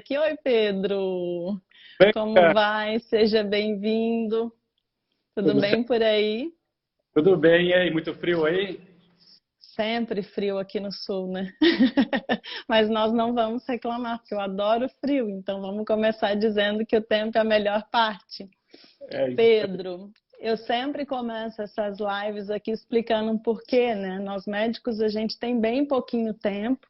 aqui. Oi, Pedro. Bem, Como cara, vai? Seja bem-vindo. Tudo tudo bem certo? por aí? Tudo bem, e aí? Muito frio aí? Sempre frio aqui no sul, né? Mas nós não vamos reclamar, porque eu adoro frio. Então vamos começar dizendo que o tempo é a melhor parte. É isso. Pedro, eu sempre começo essas lives aqui explicando um porquê, né? Nós médicos, a gente tem bem pouquinho tempo,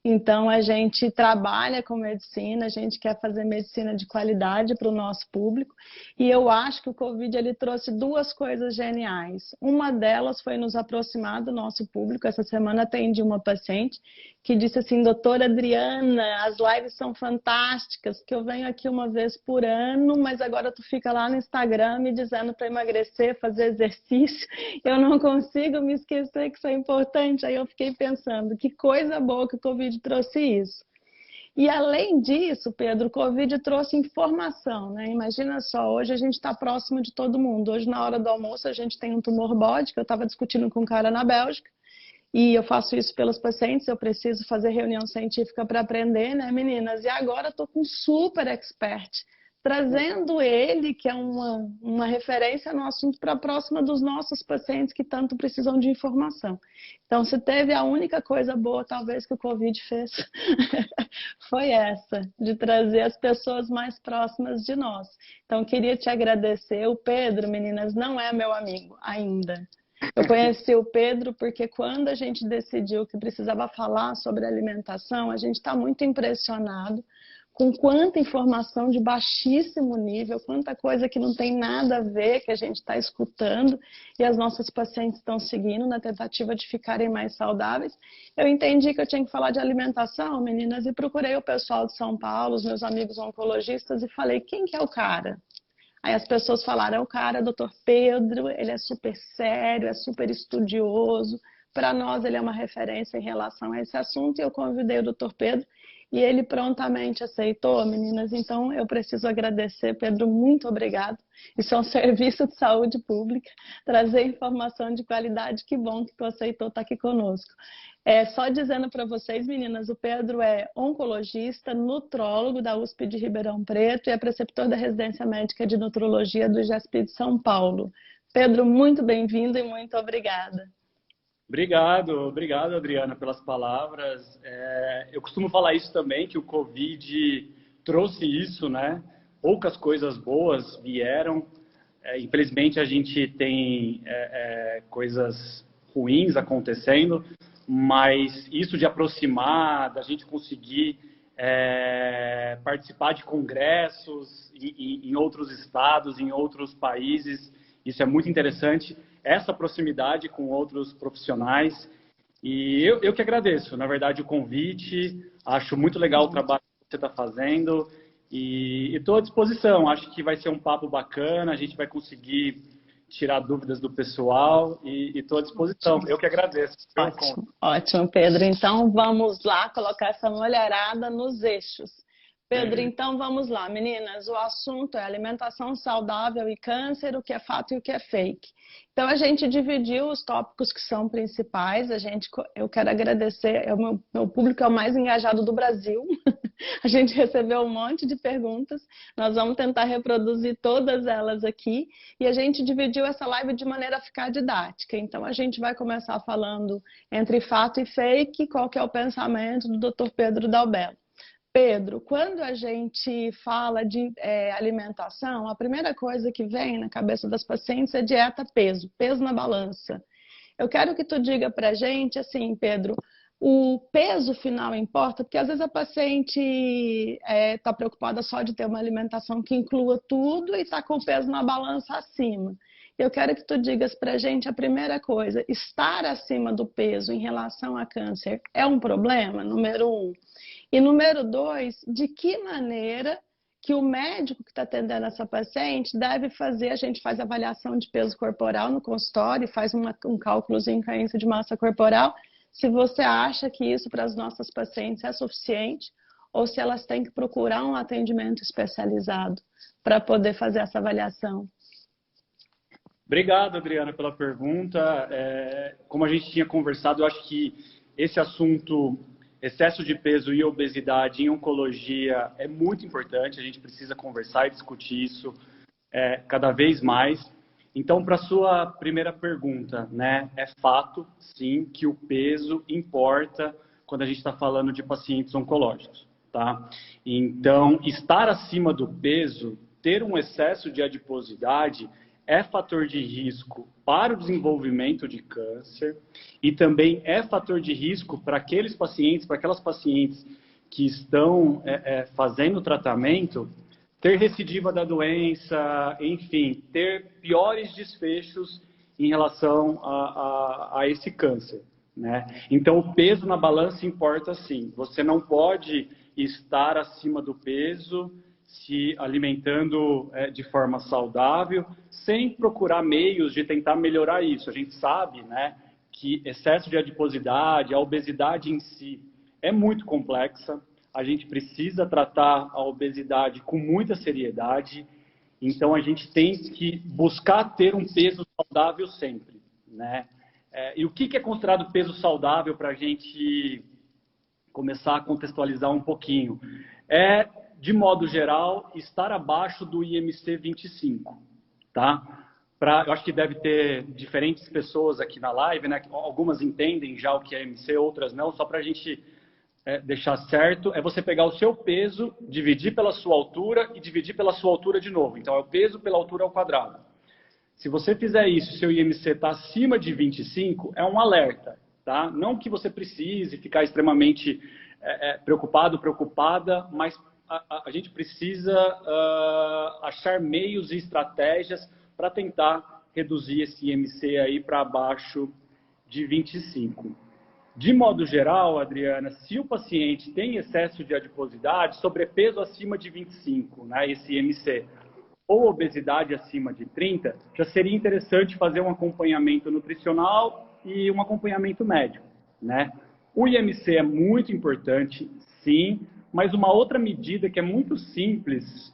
então a gente trabalha com medicina, a gente quer fazer medicina de qualidade para o nosso público, e eu acho que o Covid ele trouxe duas coisas geniais. Uma delas foi nos aproximar do nosso público. Essa semana atendi uma paciente que disse assim: doutora Adriana, as lives são fantásticas, que eu venho aqui uma vez por ano, mas agora tu fica lá no Instagram me dizendo para emagrecer, fazer exercício, eu não consigo me esquecer que isso é importante. Aí eu fiquei pensando, que coisa boa que o Covid trouxe isso. E além disso, Pedro, o Covid trouxe informação, né? Imagina só, hoje a gente está próximo de todo mundo. Hoje, na hora do almoço, a gente tem um tumor bode, que eu estava discutindo com um cara na Bélgica, e eu faço isso pelos pacientes, eu preciso fazer reunião científica para aprender, né, meninas? E agora estou com um super expert, trazendo ele, que é uma referência no assunto, para a próxima dos nossos pacientes que tanto precisam de informação. Então, se teve a única coisa boa, talvez, que o Covid fez, foi essa, de trazer as pessoas mais próximas de nós. Então, queria te agradecer. O Pedro, meninas, não é meu amigo ainda. Eu conheci o Pedro porque quando a gente decidiu que precisava falar sobre alimentação, a gente está muito impressionado com quanta informação de baixíssimo nível, quanta coisa que não tem nada a ver que a gente está escutando e as nossas pacientes estão seguindo na tentativa de ficarem mais saudáveis. Eu entendi que eu tinha que falar de alimentação, meninas, e procurei o pessoal de São Paulo, os meus amigos oncologistas, e falei: quem que é o cara? Aí as pessoas falaram: é o cara, doutor Pedro, ele é super sério, é super estudioso. Para nós, ele é uma referência em relação a esse assunto. E eu convidei o doutor Pedro e ele prontamente aceitou, meninas. Então, eu preciso agradecer, Pedro, muito obrigado. Isso é um serviço de saúde pública, trazer informação de qualidade. Que bom que tu aceitou estar aqui conosco. Só dizendo para vocês, meninas, o Pedro é oncologista, nutrólogo da USP de Ribeirão Preto e é preceptor da residência médica de nutrologia do IGESP de São Paulo. Pedro, muito bem-vindo e muito obrigada. Obrigado, Adriana, pelas palavras. Eu costumo falar isso também, que o Covid trouxe isso, né? Poucas coisas boas vieram. Infelizmente, a gente tem coisas ruins acontecendo, mas isso de aproximar, da gente conseguir participar de congressos em outros estados, em outros países, isso é muito interessante. Essa proximidade com outros profissionais. E eu que agradeço, na verdade, o convite. Acho muito legal o trabalho que você está fazendo. E estou à disposição. Acho que vai ser um papo bacana. A gente vai conseguir tirar dúvidas do pessoal. E estou à disposição. Eu que agradeço. Ótimo, ótimo, Pedro. Então vamos lá colocar essa mulherada nos eixos. Pedro, então vamos lá, meninas. O assunto é alimentação saudável e câncer, o que é fato e o que é fake. Então a gente dividiu os tópicos que são principais. Eu quero agradecer, meu público é o mais engajado do Brasil. A gente recebeu um monte de perguntas. Nós vamos tentar reproduzir todas elas aqui. E a gente dividiu essa live de maneira a ficar didática. Então a gente vai começar falando entre fato e fake, qual que é o pensamento do Dr. Pedro Dalbello. Pedro, quando a gente fala de alimentação, a primeira coisa que vem na cabeça das pacientes é dieta peso, peso na balança. Eu quero que tu diga pra gente, assim, Pedro, o peso final importa? Porque às vezes a paciente está preocupada só de ter uma alimentação que inclua tudo e está com o peso na balança acima. Eu quero que tu digas pra gente a primeira coisa: estar acima do peso em relação a câncer é um problema? Número um. E número dois, de que maneira que o médico que está atendendo essa paciente deve fazer? A gente faz avaliação de peso corporal no consultório, faz um cálculozinho com a índice de massa corporal. Se você acha que isso para as nossas pacientes é suficiente ou se elas têm que procurar um atendimento especializado para poder fazer essa avaliação. Obrigado, Adriana, pela pergunta. Como a gente tinha conversado, eu acho que esse assunto excesso de peso e obesidade em oncologia é muito importante, a gente precisa conversar e discutir isso cada vez mais. Então, para a sua primeira pergunta, né, é fato, sim, que o peso importa quando a gente está falando de pacientes oncológicos, tá? Então, estar acima do peso, ter um excesso de adiposidade, é fator de risco para o desenvolvimento de câncer e também é fator de risco para aqueles pacientes, para aquelas pacientes que estão fazendo tratamento, ter recidiva da doença, enfim, ter piores desfechos em relação a esse câncer, né? Então, o peso na balança importa sim. Você não pode estar acima do peso se alimentando de forma saudável, sem procurar meios de tentar melhorar isso. A gente sabe, né, que excesso de adiposidade, a obesidade em si é muito complexa. A gente precisa tratar a obesidade com muita seriedade. Então, a gente tem que buscar ter um peso saudável sempre, né? E o que é considerado peso saudável para a gente começar a contextualizar um pouquinho? De modo geral, estar abaixo do IMC 25, tá? Eu acho que deve ter diferentes pessoas aqui na live, né? Algumas entendem já o que é IMC, outras não. Só para a gente deixar certo, é você pegar o seu peso, dividir pela sua altura e dividir pela sua altura de novo. Então, é o peso pela altura ao quadrado. Se você fizer isso, seu IMC está acima de 25, é um alerta, tá? Não que você precise ficar extremamente preocupada, mas a gente precisa achar meios e estratégias para tentar reduzir esse IMC aí para abaixo de 25. De modo geral, Adriana, se o paciente tem excesso de adiposidade, sobrepeso acima de 25, né, esse IMC, ou obesidade acima de 30, já seria interessante fazer um acompanhamento nutricional e um acompanhamento médico, né? O IMC é muito importante, sim, mas uma outra medida que é muito simples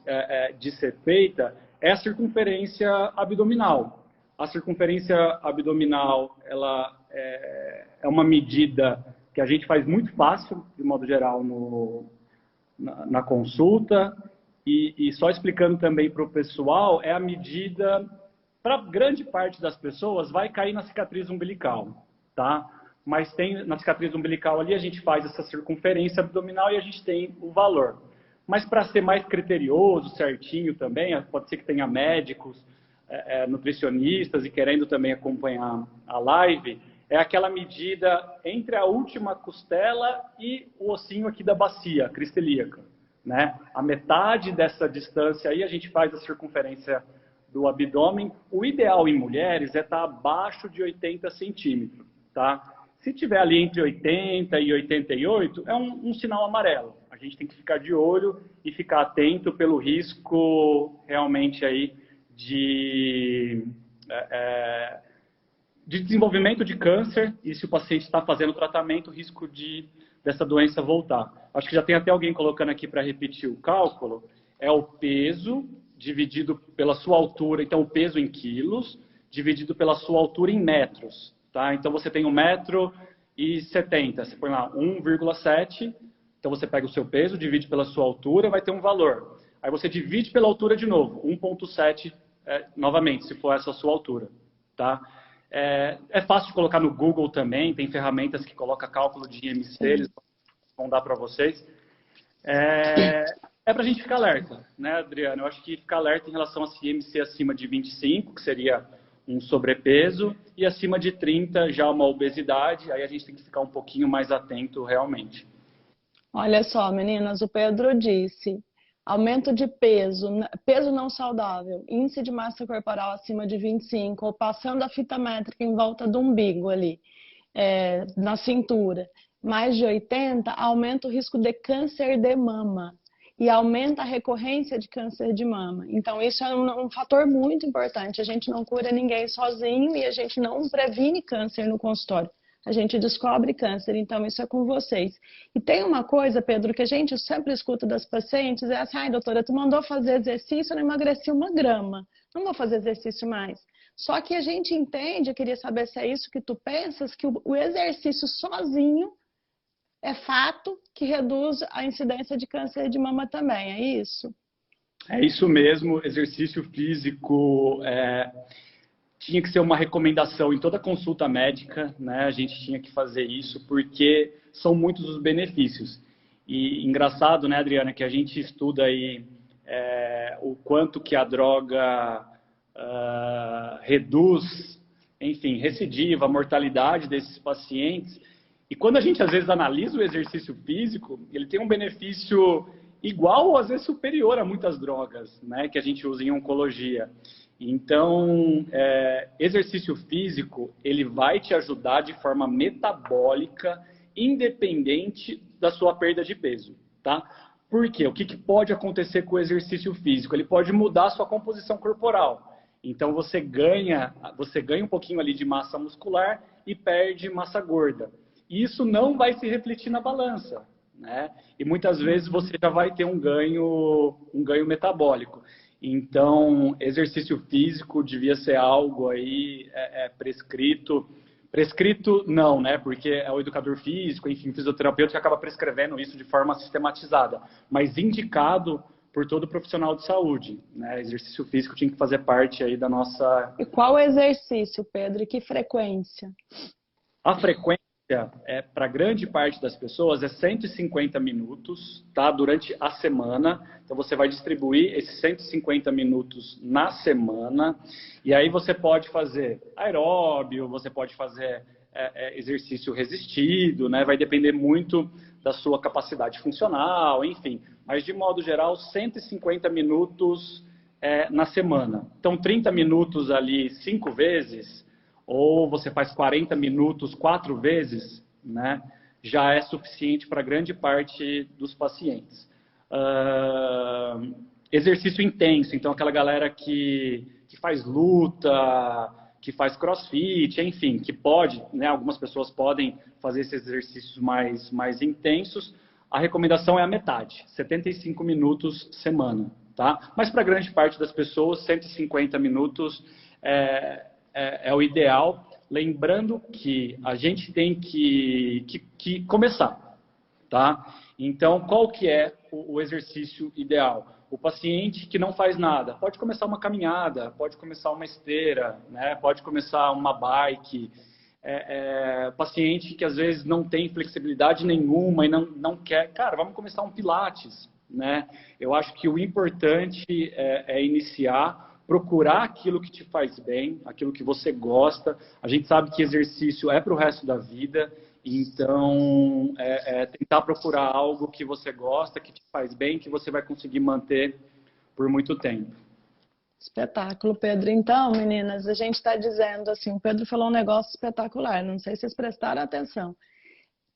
de ser feita é a circunferência abdominal. A circunferência abdominal, ela é uma medida que a gente faz muito fácil, de modo geral, na consulta. E só explicando também para o pessoal, é a medida, para grande parte das pessoas, vai cair na cicatriz umbilical, tá? Mas na cicatriz umbilical ali a gente faz essa circunferência abdominal e a gente tem o valor. Mas para ser mais criterioso, certinho também, pode ser que tenha médicos, nutricionistas e querendo também acompanhar a live, é aquela medida entre a última costela e o ossinho aqui da bacia, crista ilíaca, né? A metade dessa distância aí a gente faz a circunferência do abdômen. O ideal em mulheres é estar abaixo de 80 centímetros, tá? Se tiver ali entre 80 e 88, é um sinal amarelo. A gente tem que ficar de olho e ficar atento pelo risco realmente aí de desenvolvimento de câncer e se o paciente está fazendo tratamento, o risco dessa doença voltar. Acho que já tem até alguém colocando aqui para repetir o cálculo. É o peso dividido pela sua altura, então o peso em quilos, dividido pela sua altura em metros. Tá? Então você tem 1,70 m, você põe lá 1,7, então você pega o seu peso, divide pela sua altura, vai ter um valor. Aí você divide pela altura de novo, 1,7 novamente, se for essa a sua altura. Tá? É fácil de colocar no Google também, tem ferramentas que colocam cálculo de IMC, eles vão dar para vocês. Para a gente ficar alerta, né, Adriano? Eu acho que ficar alerta em relação a IMC acima de 25, que seria um sobrepeso, e acima de 30 já uma obesidade, aí a gente tem que ficar um pouquinho mais atento realmente. Olha só, meninas, o Pedro disse, aumento de peso, peso não saudável, índice de massa corporal acima de 25, ou passando a fita métrica em volta do umbigo ali, na cintura, mais de 80, aumenta o risco de câncer de mama. E aumenta a recorrência de câncer de mama. Então, isso é um fator muito importante. A gente não cura ninguém sozinho e a gente não previne câncer no consultório. A gente descobre câncer, então isso é com vocês. E tem uma coisa, Pedro, que a gente sempre escuta das pacientes, é assim, ai, doutora, tu mandou fazer exercício, eu não emagreci 1 grama. Não vou fazer exercício mais. Só que a gente entende, eu queria saber se é isso que tu pensas, que o exercício sozinho é fato que reduz a incidência de câncer de mama também, é isso? É isso mesmo, exercício físico tinha que ser uma recomendação em toda consulta médica, né? A gente tinha que fazer isso porque são muitos os benefícios. E engraçado, né, Adriana, que a gente estuda aí o quanto que a droga reduz, enfim, recidiva, a mortalidade desses pacientes. E quando a gente, às vezes, analisa o exercício físico, ele tem um benefício igual ou, às vezes, superior a muitas drogas, né, que a gente usa em oncologia. Então, exercício físico, ele vai te ajudar de forma metabólica, independente da sua perda de peso, tá? Por quê? O que pode acontecer com o exercício físico? Ele pode mudar a sua composição corporal. Então, você ganha um pouquinho ali de massa muscular e perde massa gorda. Isso não vai se refletir na balança, né? E muitas vezes você já vai ter um ganho metabólico. Então, exercício físico devia ser algo aí prescrito. Prescrito não, né? Porque é o educador físico, enfim, fisioterapeuta que acaba prescrevendo isso de forma sistematizada. Mas indicado por todo profissional de saúde, né? Exercício físico tinha que fazer parte aí da nossa... E qual exercício, Pedro? E que frequência? A frequência, para grande parte das pessoas, é 150 minutos, tá? Durante a semana. Então, você vai distribuir esses 150 minutos na semana. E aí você pode fazer aeróbio, você pode fazer exercício resistido, né? Vai depender muito da sua capacidade funcional, enfim. Mas, de modo geral, 150 minutos na semana. Então, 30 minutos ali 5 vezes... ou você faz 40 minutos 4 vezes, né, já é suficiente para grande parte dos pacientes. Exercício intenso, então aquela galera que faz luta, que faz crossfit, enfim, que pode, né, algumas pessoas podem fazer esses exercícios mais intensos, a recomendação é a metade, 75 minutos semana, tá? Mas para grande parte das pessoas, 150 minutos é o ideal, lembrando que a gente tem que começar, tá? Então, qual que é o exercício ideal? O paciente que não faz nada, pode começar uma caminhada, pode começar uma esteira, né? Pode começar uma bike. Paciente que às vezes não tem flexibilidade nenhuma e não quer, cara, vamos começar um pilates, né? Eu acho que o importante é iniciar, procurar aquilo que te faz bem, aquilo que você gosta. A gente sabe que exercício é para o resto da vida, então tentar procurar algo que você gosta, que te faz bem, que você vai conseguir manter por muito tempo. Espetáculo, Pedro. Então, meninas, a gente está dizendo assim, o Pedro falou um negócio espetacular, não sei se vocês prestaram atenção.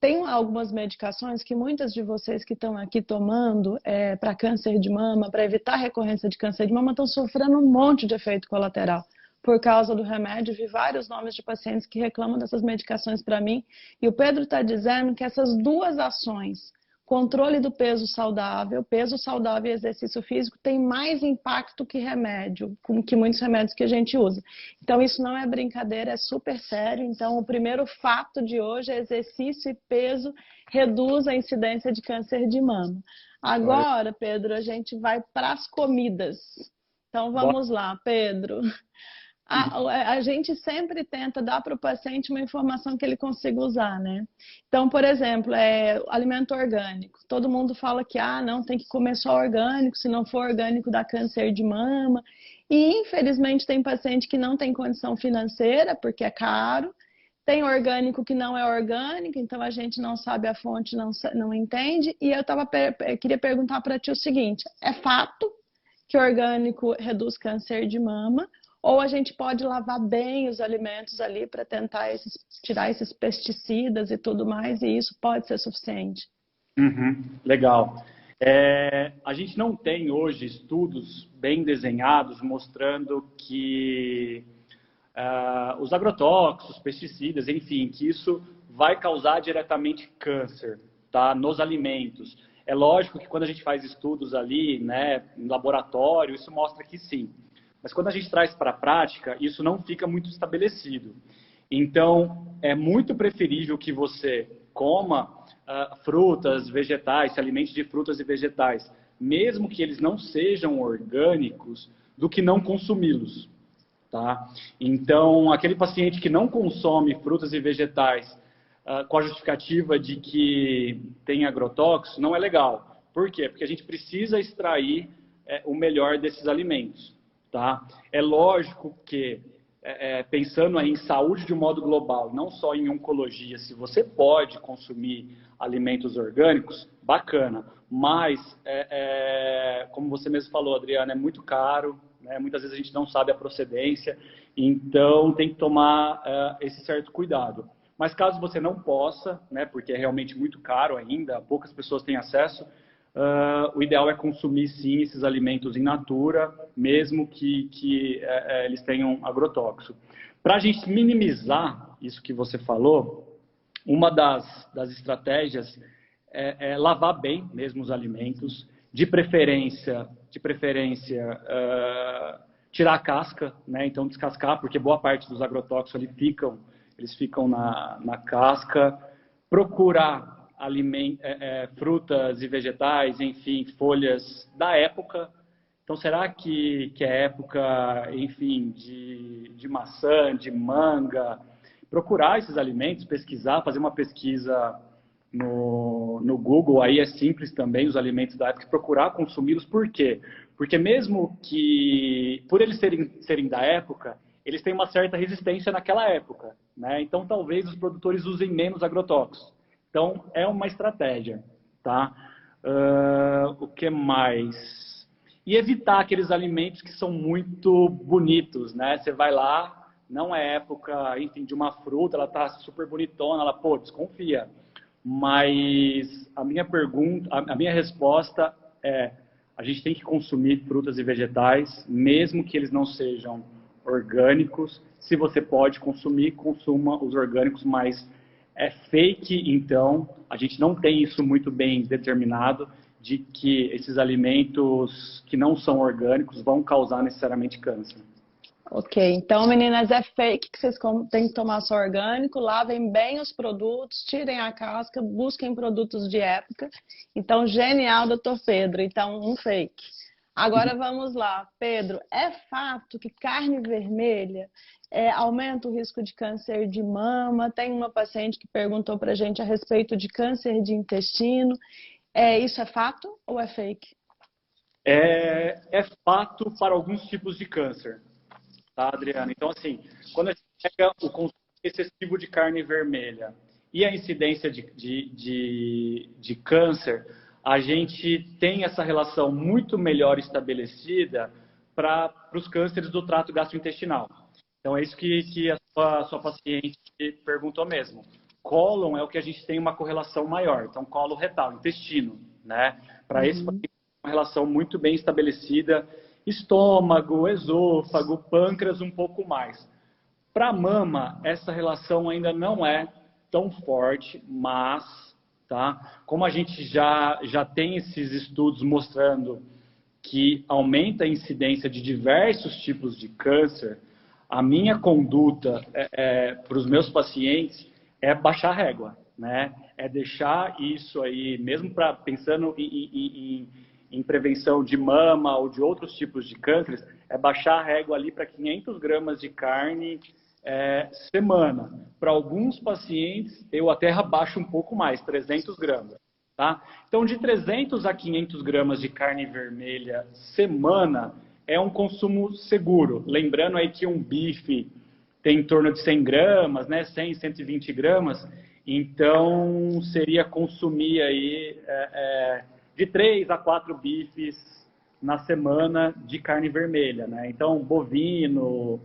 Tem algumas medicações que muitas de vocês que estão aqui tomando para câncer de mama, para evitar a recorrência de câncer de mama, estão sofrendo um monte de efeito colateral por causa do remédio. Vi vários nomes de pacientes que reclamam dessas medicações para mim. E o Pedro está dizendo que essas duas ações, controle do peso saudável e exercício físico, tem mais impacto que remédio, que muitos remédios que a gente usa. Então, isso não é brincadeira, é super sério. Então, o primeiro fato de hoje é exercício e peso reduz a incidência de câncer de mama. Agora, Pedro, a gente vai para as comidas. Então, vamos lá, Pedro. A gente sempre tenta dar para o paciente uma informação que ele consiga usar, né? Então, por exemplo, alimento orgânico. Todo mundo fala que, não, tem que comer só orgânico, se não for orgânico dá câncer de mama. E, infelizmente, tem paciente que não tem condição financeira, porque é caro. Tem orgânico que não é orgânico, então a gente não sabe a fonte, não entende. E eu queria perguntar para ti o seguinte, é fato que orgânico reduz câncer de mama? Ou a gente pode lavar bem os alimentos ali para tentar tirar esses pesticidas e tudo mais, e isso pode ser suficiente? Legal. A gente não tem hoje estudos bem desenhados mostrando que os agrotóxicos, pesticidas, enfim, que isso vai causar diretamente câncer, tá, nos alimentos. É lógico que quando a gente faz estudos ali, né, em laboratório, isso mostra que sim. Mas quando a gente traz para a prática, isso não fica muito estabelecido. Então, é muito preferível que você coma frutas, vegetais, se alimente de frutas e vegetais, mesmo que eles não sejam orgânicos, do que não consumi-los, tá? Então, aquele paciente que não consome frutas e vegetais com a justificativa de que tem agrotóxico, não é legal. Por quê? Porque a gente precisa extrair o melhor desses alimentos, tá? É lógico que, pensando aí em saúde de um modo global, não só em oncologia, se você pode consumir alimentos orgânicos, bacana. Mas, como você mesmo falou, Adriana, é muito caro, né? Muitas vezes a gente não sabe a procedência, então tem que tomar esse certo cuidado. Mas caso você não possa, né, porque é realmente muito caro ainda, poucas pessoas têm acesso, o ideal é consumir sim esses alimentos in natura, mesmo que eles tenham agrotóxico. Para a gente minimizar isso que você falou, uma das estratégias é lavar bem mesmo os alimentos, de preferência tirar a casca, né? Então descascar, porque boa parte dos agrotóxicos eles ficam na casca. Procurar frutas e vegetais, enfim, folhas da época. Então, será que é época, enfim, de maçã, de manga? Procurar esses alimentos, pesquisar, fazer uma pesquisa no Google, aí é simples também, os alimentos da época, procurar consumi-los. Por quê? Porque mesmo que, por eles serem da época, eles têm uma certa resistência naquela época, né? Então, talvez os produtores usem menos agrotóxicos. Então, é uma estratégia, tá? O que mais? E evitar aqueles alimentos que são muito bonitos, né? Você vai lá, não é época, enfim, de uma fruta, ela tá super bonitona, ela, pô, desconfia. Mas a minha resposta é: a gente tem que consumir frutas e vegetais, mesmo que eles não sejam orgânicos. Se você pode consumir, consuma os orgânicos, mas é fake, então, a gente não tem isso muito bem determinado, de que esses alimentos que não são orgânicos vão causar necessariamente câncer. Ok, então meninas, é fake que vocês têm que tomar só orgânico, lavem bem os produtos, tirem a casca, busquem produtos de época. Então, genial, doutor Pedro, então um fake. Agora vamos lá, Pedro, é fato que carne vermelha aumenta o risco de câncer de mama? Tem uma paciente que perguntou pra gente a respeito de câncer de intestino. Isso é fato ou é fake? É fato para alguns tipos de câncer. Tá, Adriana? Então, assim, quando a gente pega o consumo excessivo de carne vermelha e a incidência de câncer, a gente tem essa relação muito melhor estabelecida para os cânceres do trato gastrointestinal. Então, é isso que a sua paciente perguntou mesmo. Cólon é o que a gente tem uma correlação maior. Então, colo retal, intestino, né? Para esse paciente, uma relação muito bem estabelecida. Estômago, esôfago, pâncreas, um pouco mais. Para a mama, essa relação ainda não é tão forte, mas, tá? Como a gente já tem esses estudos mostrando que aumenta a incidência de diversos tipos de câncer, a minha conduta para os meus pacientes é baixar a régua, né? É deixar isso aí, mesmo pensando em prevenção de mama ou de outros tipos de cânceres, é baixar a régua ali para 500 gramas de carne semana. Para alguns pacientes, eu até abaixo um pouco mais, 300 gramas. Tá? Então, de 300 a 500 gramas de carne vermelha semana é um consumo seguro. Lembrando aí que um bife tem em torno de 100 gramas, né? 100, 120 gramas. Então, seria consumir aí de 3 a 4 bifes na semana de carne vermelha, né? Então, bovino,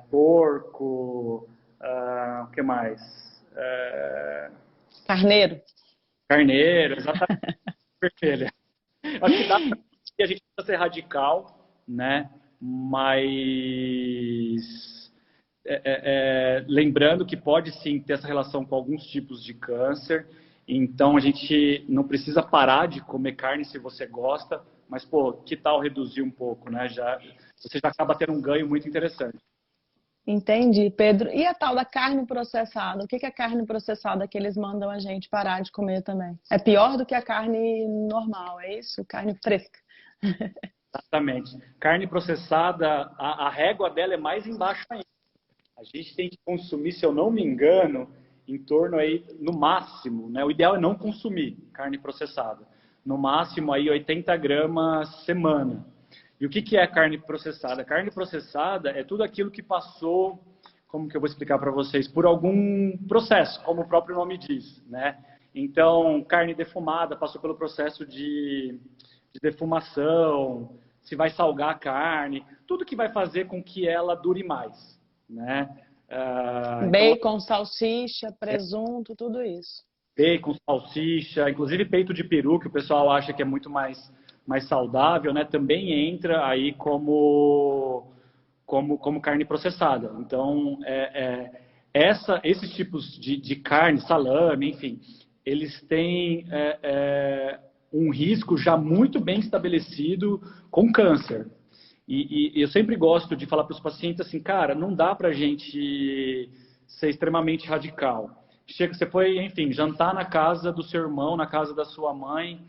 porco, o que mais? Carneiro. Carneiro, exatamente. Vermelha. Acho que dá pra a gente precisa ser radical, né? Mas lembrando que pode sim ter essa relação com alguns tipos de câncer. Então a gente não precisa parar de comer carne se você gosta, mas pô, que tal reduzir um pouco, né? Você já acaba tendo um ganho muito interessante. Entendi, Pedro. E a tal da carne processada? O que é a carne processada que eles mandam a gente parar de comer também? É pior do que a carne normal, é isso? Carne fresca. Exatamente. Carne processada, a régua dela é mais embaixo ainda. A gente tem que consumir, se eu não me engano, em torno aí, no máximo, né? O ideal é não consumir carne processada. No máximo aí 80 gramas semana. E o que é carne processada? Carne processada é tudo aquilo que passou, como que eu vou explicar para vocês, por algum processo, como o próprio nome diz, né? Então, carne defumada passou pelo processo de defumação, se vai salgar a carne, tudo que vai fazer com que ela dure mais, né? Então, Bacon, salsicha, presunto, tudo isso. bacon, salsicha, inclusive peito de peru, que o pessoal acha que é muito mais saudável, né? Também entra aí como carne processada. Então, esses tipos de carne, salame, enfim, eles têm um risco já muito bem estabelecido com câncer. E eu sempre gosto de falar para os pacientes assim, cara, não dá para a gente ser extremamente radical. Chega, você foi, enfim, jantar na casa do seu irmão, na casa da sua mãe,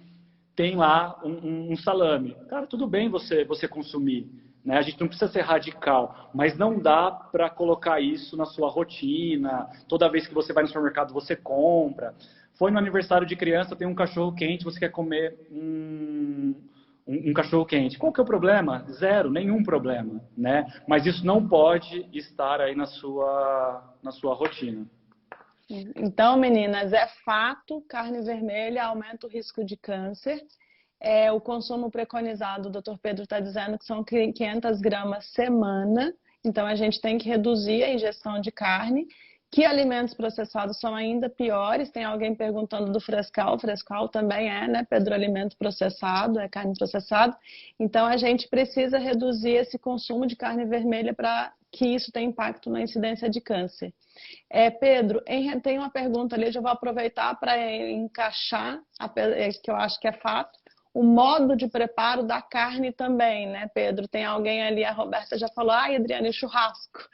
tem lá um salame. Cara, tudo bem você consumir, né? A gente não precisa ser radical, mas não dá para colocar isso na sua rotina. Toda vez que você vai no supermercado, você compra. Foi no aniversário de criança, tem um cachorro quente, você quer comer um cachorro quente. Qual que é o problema? Zero, nenhum problema, né? Mas isso não pode estar aí na sua rotina. Então, meninas, é fato, carne vermelha aumenta o risco de câncer. O consumo preconizado, o doutor Pedro está dizendo que são 500 gramas semana. Então, a gente tem que reduzir a ingestão de carne. Que alimentos processados são ainda piores? Tem alguém perguntando do frescal. O frescal também né, Pedro? Alimento processado, é carne processada. Então, a gente precisa reduzir esse consumo de carne vermelha para que isso tenha impacto na incidência de câncer. Pedro, tem uma pergunta ali, eu já vou aproveitar para encaixar, que eu acho que é fato. O modo de preparo da carne também, né, Pedro? Tem alguém ali, a Roberta já falou, Adriana, e churrasco?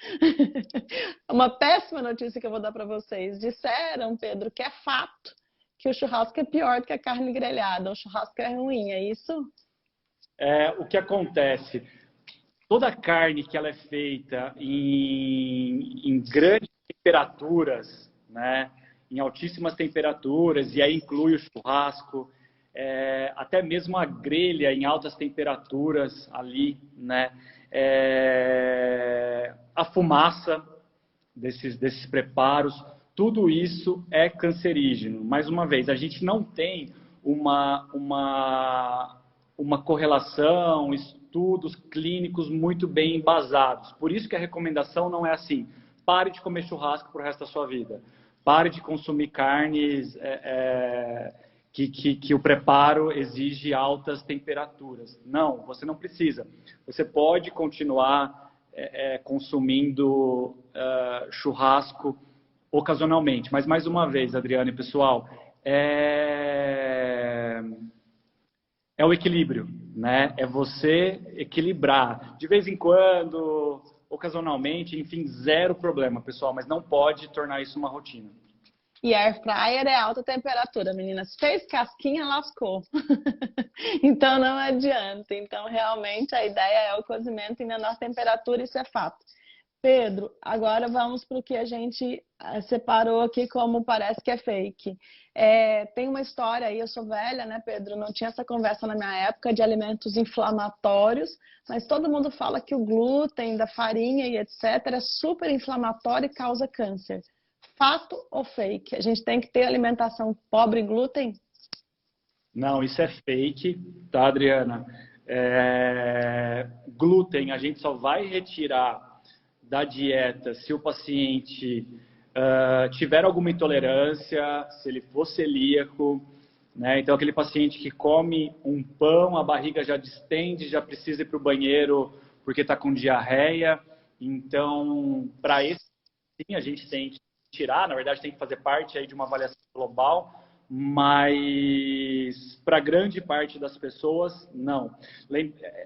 Uma péssima notícia que eu vou dar para vocês. Disseram, Pedro, que é fato que o churrasco é pior do que a carne grelhada. O churrasco é ruim, é isso? O que acontece? Toda carne que ela é feita em grandes temperaturas, né, em altíssimas temperaturas, e aí inclui o churrasco, até mesmo a grelha em altas temperaturas ali, né, a fumaça desses preparos, tudo isso é cancerígeno. Mais uma vez, a gente não tem uma correlação, estudos clínicos muito bem embasados. Por isso que a recomendação não é assim, pare de comer churrasco pro resto da sua vida. Pare de consumir carnes que o preparo exige altas temperaturas. Não, você não precisa. Você pode continuar consumindo churrasco ocasionalmente. Mas, mais uma vez, Adriane, pessoal, é o equilíbrio, né? É você equilibrar. De vez em quando, ocasionalmente, enfim, zero problema, pessoal. Mas não pode tornar isso uma rotina. E air fryer é alta temperatura, meninas. Fez casquinha, lascou. Então não adianta. Então realmente a ideia é o cozimento em menor temperatura, isso é fato. Pedro, agora vamos para o que a gente separou aqui como parece que é fake. Tem uma história aí, eu sou velha, né, Pedro? Não tinha essa conversa na minha época de alimentos inflamatórios, mas todo mundo fala que o glúten da farinha e etc. é super inflamatório e causa câncer. Fato ou fake? A gente tem que ter alimentação pobre em glúten? Não, isso é fake, tá, Adriana? Glúten a gente só vai retirar da dieta se o paciente tiver alguma intolerância, se ele for celíaco, né? Então, aquele paciente que come um pão, a barriga já distende, já precisa ir para o banheiro porque está com diarreia. Então, para esse sim, a gente tem que tirar, na verdade tem que fazer parte aí de uma avaliação global, mas para grande parte das pessoas, não.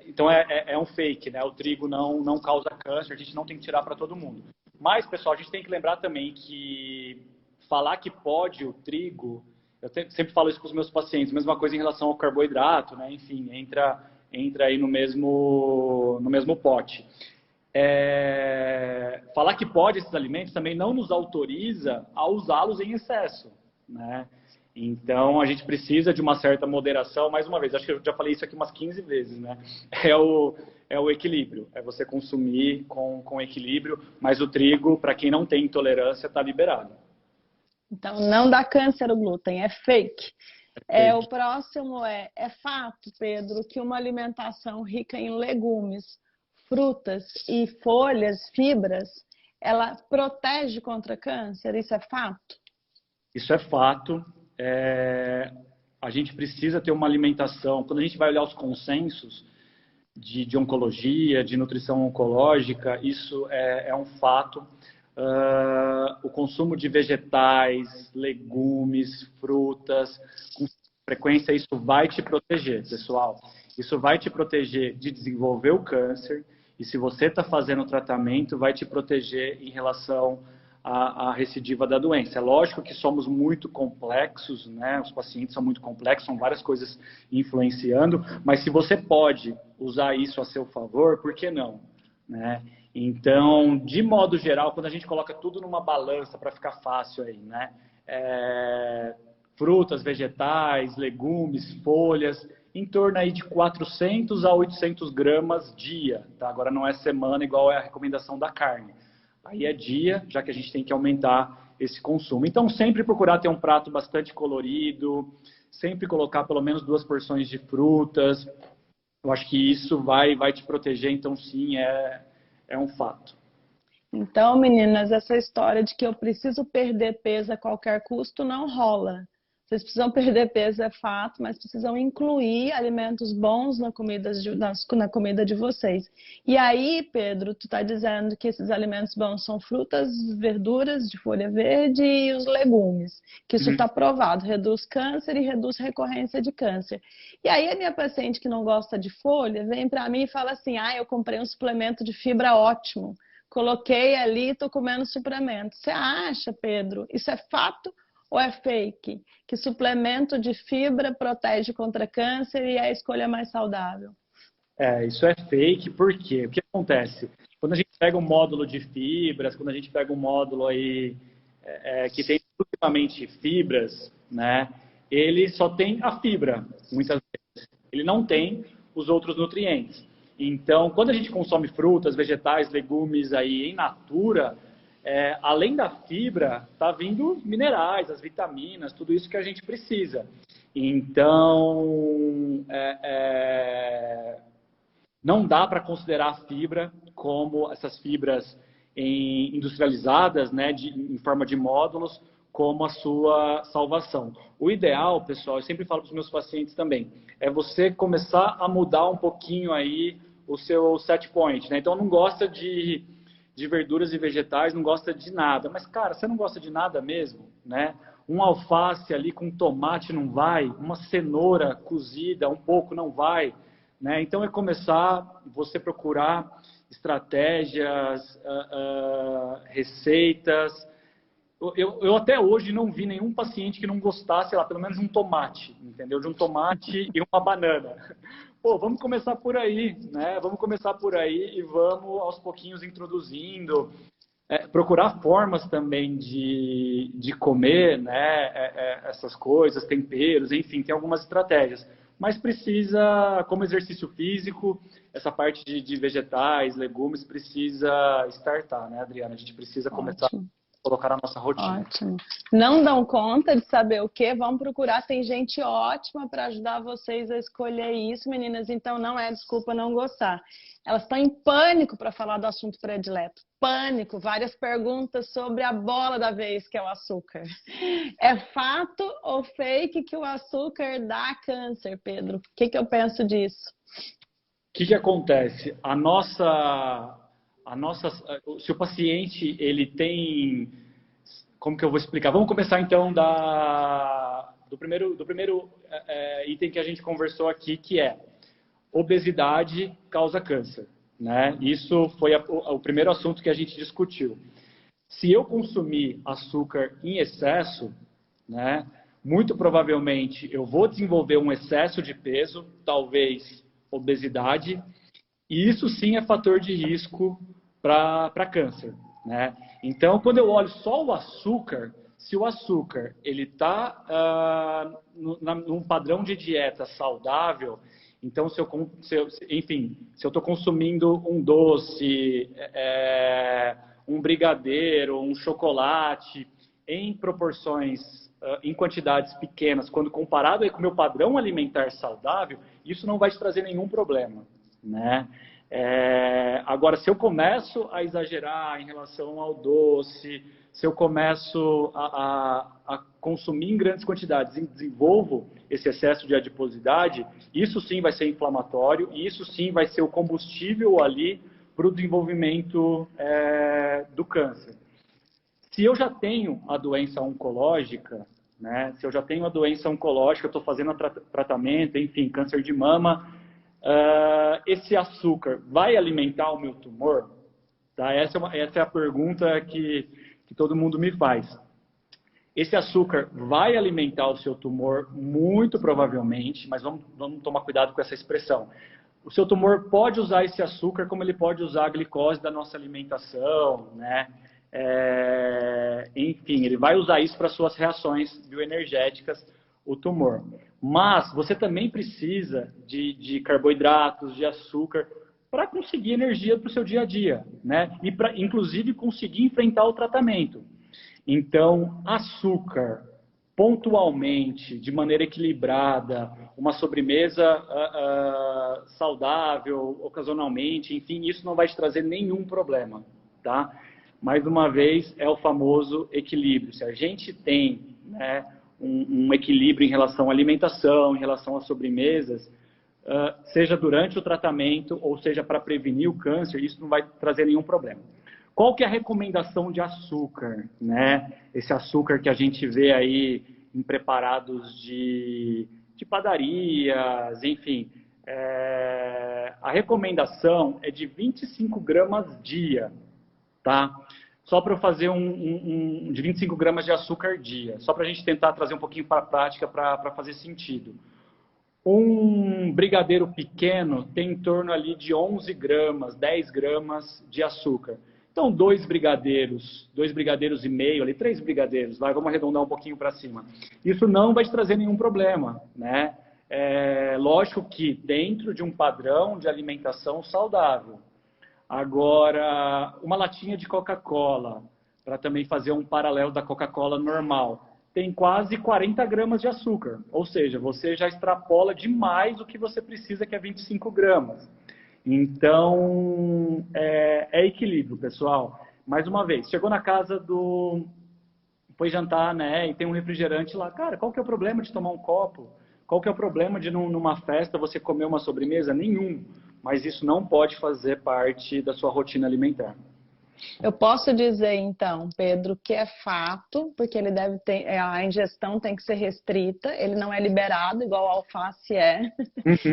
Então é um fake, né? O trigo não causa câncer, a gente não tem que tirar para todo mundo. Mas, pessoal, a gente tem que lembrar também que falar que pode o trigo, eu sempre falo isso para os meus pacientes, mesma coisa em relação ao carboidrato, né? Enfim, entra aí no mesmo pote. Falar que pode esses alimentos também não nos autoriza a usá-los em excesso, né? Então, a gente precisa de uma certa moderação. Mais uma vez, acho que eu já falei isso aqui umas 15 vezes, né? É o equilíbrio. É você consumir com equilíbrio. Mas o trigo, para quem não tem intolerância, está liberado. Então, não dá câncer o glúten, é fake. O próximo é fato, Pedro, que uma alimentação rica em legumes, frutas e folhas, fibras, ela protege contra câncer? Isso é fato? Isso é fato. A gente precisa ter uma alimentação. Quando a gente vai olhar os consensos de oncologia, de nutrição oncológica, isso é um fato. O consumo de vegetais, legumes, frutas, com frequência, isso vai te proteger, pessoal. Isso vai te proteger de desenvolver o câncer. E se você está fazendo o tratamento, vai te proteger em relação à recidiva da doença. É lógico que somos muito complexos, né? Os pacientes são muito complexos, são várias coisas influenciando, mas se você pode usar isso a seu favor, por que não? Né? Então, de modo geral, quando a gente coloca tudo numa balança para ficar fácil aí, né? Frutas, vegetais, legumes, folhas, em torno aí de 400 a 800 gramas dia, tá? Agora não é semana igual é a recomendação da carne. Aí é dia, já que a gente tem que aumentar esse consumo. Então, sempre procurar ter um prato bastante colorido, sempre colocar pelo menos 2 porções de frutas. Eu acho que isso vai te proteger, então sim, é um fato. Então, meninas, essa história de que eu preciso perder peso a qualquer custo não rola. Vocês precisam perder peso, é fato, mas precisam incluir alimentos bons na comida de vocês. E aí, Pedro, tu está dizendo que esses alimentos bons são frutas, verduras de folha verde e os legumes, que isso está provado, reduz câncer e reduz recorrência de câncer. E aí a minha paciente que não gosta de folha vem para mim e fala assim, eu comprei um suplemento de fibra ótimo, coloquei ali e estou comendo suplemento. Você acha, Pedro, isso é fato ou é fake? Que suplemento de fibra protege contra câncer e é a escolha mais saudável? Isso é fake, por quê? O que acontece? Quando a gente pega um módulo de fibras, quando a gente pega um módulo aí que tem exclusivamente fibras, né? Ele só tem a fibra, muitas vezes. Ele não tem os outros nutrientes. Então, quando a gente consome frutas, vegetais, legumes aí em natura, além da fibra, tá vindo minerais, as vitaminas, tudo isso que a gente precisa. Então, não dá para considerar a fibra como essas fibras industrializadas, né, em forma de módulos, como a sua salvação. O ideal, pessoal, eu sempre falo para os meus pacientes também, é você começar a mudar um pouquinho aí o seu set point, né? Então, não gosta de verduras e vegetais, não gosta de nada. Mas, cara, você não gosta de nada mesmo, né? Um alface ali com tomate não vai, uma cenoura cozida um pouco não vai, né? Então, é começar você procurar estratégias, receitas. Eu até hoje não vi nenhum paciente que não gostasse, sei lá, pelo menos um tomate, entendeu? De um tomate e uma banana. Pô, vamos começar por aí, né? Vamos começar por aí e vamos aos pouquinhos introduzindo. Procurar formas também de comer, né? Essas coisas, temperos, enfim, tem algumas estratégias. Mas precisa, como exercício físico, essa parte de vegetais, legumes, precisa startar, né, Adriana? A gente precisa começar a colocar na nossa rotina. Ótimo. Não dão conta de saber o que? Vamos procurar. Tem gente ótima para ajudar vocês a escolher isso, meninas. Então não é desculpa não gostar. Elas estão em pânico para falar do assunto predileto. Pânico. Várias perguntas sobre a bola da vez, que é o açúcar. É fato ou fake que o açúcar dá câncer, Pedro? O que eu penso disso? O que acontece? Se o paciente ele tem, como que eu vou explicar? Vamos começar então do primeiro item que a gente conversou aqui, que é obesidade causa câncer, né? Isso foi o primeiro assunto que a gente discutiu. Se eu consumir açúcar em excesso, né, muito provavelmente eu vou desenvolver um excesso de peso, talvez obesidade, e isso sim é fator de risco para câncer, né? Então, quando eu olho só o açúcar, se o açúcar ele está num padrão de dieta saudável, então enfim, se eu estou consumindo um doce, um brigadeiro, um chocolate, em proporções, em quantidades pequenas, quando comparado com o meu padrão alimentar saudável, isso não vai te trazer nenhum problema, né? Agora, se eu começo a exagerar em relação ao doce, se eu começo a consumir em grandes quantidades e desenvolvo esse excesso de adiposidade, isso sim vai ser inflamatório e isso sim vai ser o combustível ali para o desenvolvimento do câncer. Se eu já tenho a doença oncológica, né, se eu já tenho a doença oncológica, estou fazendo tratamento, enfim, câncer de mama, esse açúcar vai alimentar o meu tumor? Tá? Essa é a pergunta que todo mundo me faz. Esse açúcar vai alimentar o seu tumor? Muito provavelmente, mas vamos tomar cuidado com essa expressão. O seu tumor pode usar esse açúcar como ele pode usar a glicose da nossa alimentação, né? Enfim, ele vai usar isso para suas reações bioenergéticas, o tumor. Mas você também precisa de carboidratos, de açúcar, para conseguir energia para o seu dia a dia, né? E para, inclusive, conseguir enfrentar o tratamento. Então, açúcar, pontualmente, de maneira equilibrada, uma sobremesa saudável, ocasionalmente, enfim, isso não vai te trazer nenhum problema, tá? Mais uma vez, é o famoso equilíbrio. Se a gente tem, né, um equilíbrio em relação à alimentação, em relação às sobremesas, seja durante o tratamento ou seja para prevenir o câncer, isso não vai trazer nenhum problema. Qual que é a recomendação de açúcar, né? Esse açúcar que a gente vê aí em preparados de padarias, enfim. A recomendação é de 25 gramas dia, tá? Só para eu fazer de 25 gramas de açúcar dia, só para a gente tentar trazer um pouquinho para a prática para fazer sentido. Um brigadeiro pequeno tem em torno ali de 11 gramas, 10 gramas de açúcar. Então, 2 brigadeiros e meio, ali 3 brigadeiros, vamos arredondar um pouquinho para cima. Isso não vai te trazer nenhum problema, né? Lógico que dentro de um padrão de alimentação saudável. Agora, uma latinha de Coca-Cola, para também fazer um paralelo da Coca-Cola normal, tem quase 40 gramas de açúcar. Ou seja, você já extrapola demais o que você precisa, que é 25 gramas. Então, é equilíbrio, pessoal. Mais uma vez, chegou na casa foi jantar, né, e tem um refrigerante lá. Cara, qual que é o problema de tomar um copo? Qual que é o problema de, numa festa, você comer uma sobremesa? Nenhum. Mas isso não pode fazer parte da sua rotina alimentar. Eu posso dizer, então, Pedro, que é fato, porque ele deve ter, a ingestão tem que ser restrita, ele não é liberado, igual o alface é.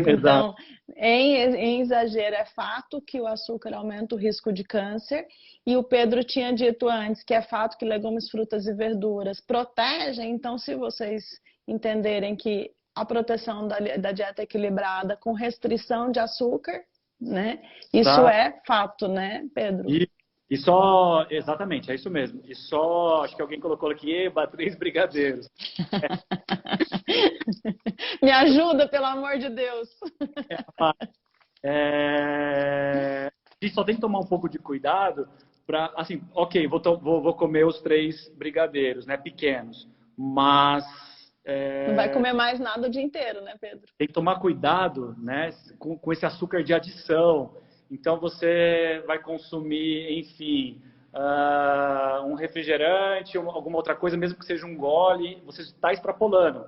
Então, em exagero, é fato que o açúcar aumenta o risco de câncer, e o Pedro tinha dito antes que é fato que legumes, frutas e verduras protegem, então se vocês entenderem que a proteção da dieta equilibrada com restrição de açúcar, né? Isso é fato, né, Pedro? E só, exatamente, é isso mesmo. E só, acho que alguém colocou aqui, 3 brigadeiros. Me ajuda, pelo amor de Deus. A gente só tem que tomar um pouco de cuidado para, assim, ok, vou comer os 3 brigadeiros, né, pequenos, mas... Não vai comer mais nada o dia inteiro, né, Pedro? Tem que tomar cuidado, né, com esse açúcar de adição. Então, você vai consumir, enfim, um refrigerante, alguma outra coisa, mesmo que seja um gole, você está extrapolando.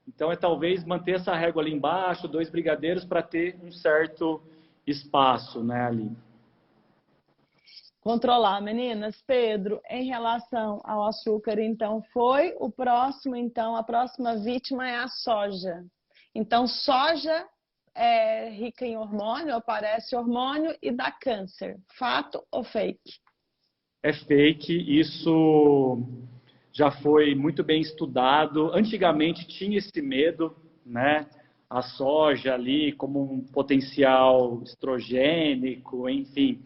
Então, talvez manter essa régua ali embaixo, 2 brigadeiros, para ter um certo espaço, né, ali. Controlar, meninas. Pedro, em relação ao açúcar, então, foi o próximo, então, a próxima vítima é a soja. Então, soja é rica em hormônio, aparece hormônio e dá câncer. Fato ou fake? É fake, isso já foi muito bem estudado. Antigamente tinha esse medo, né? A soja ali como um potencial estrogênico, enfim.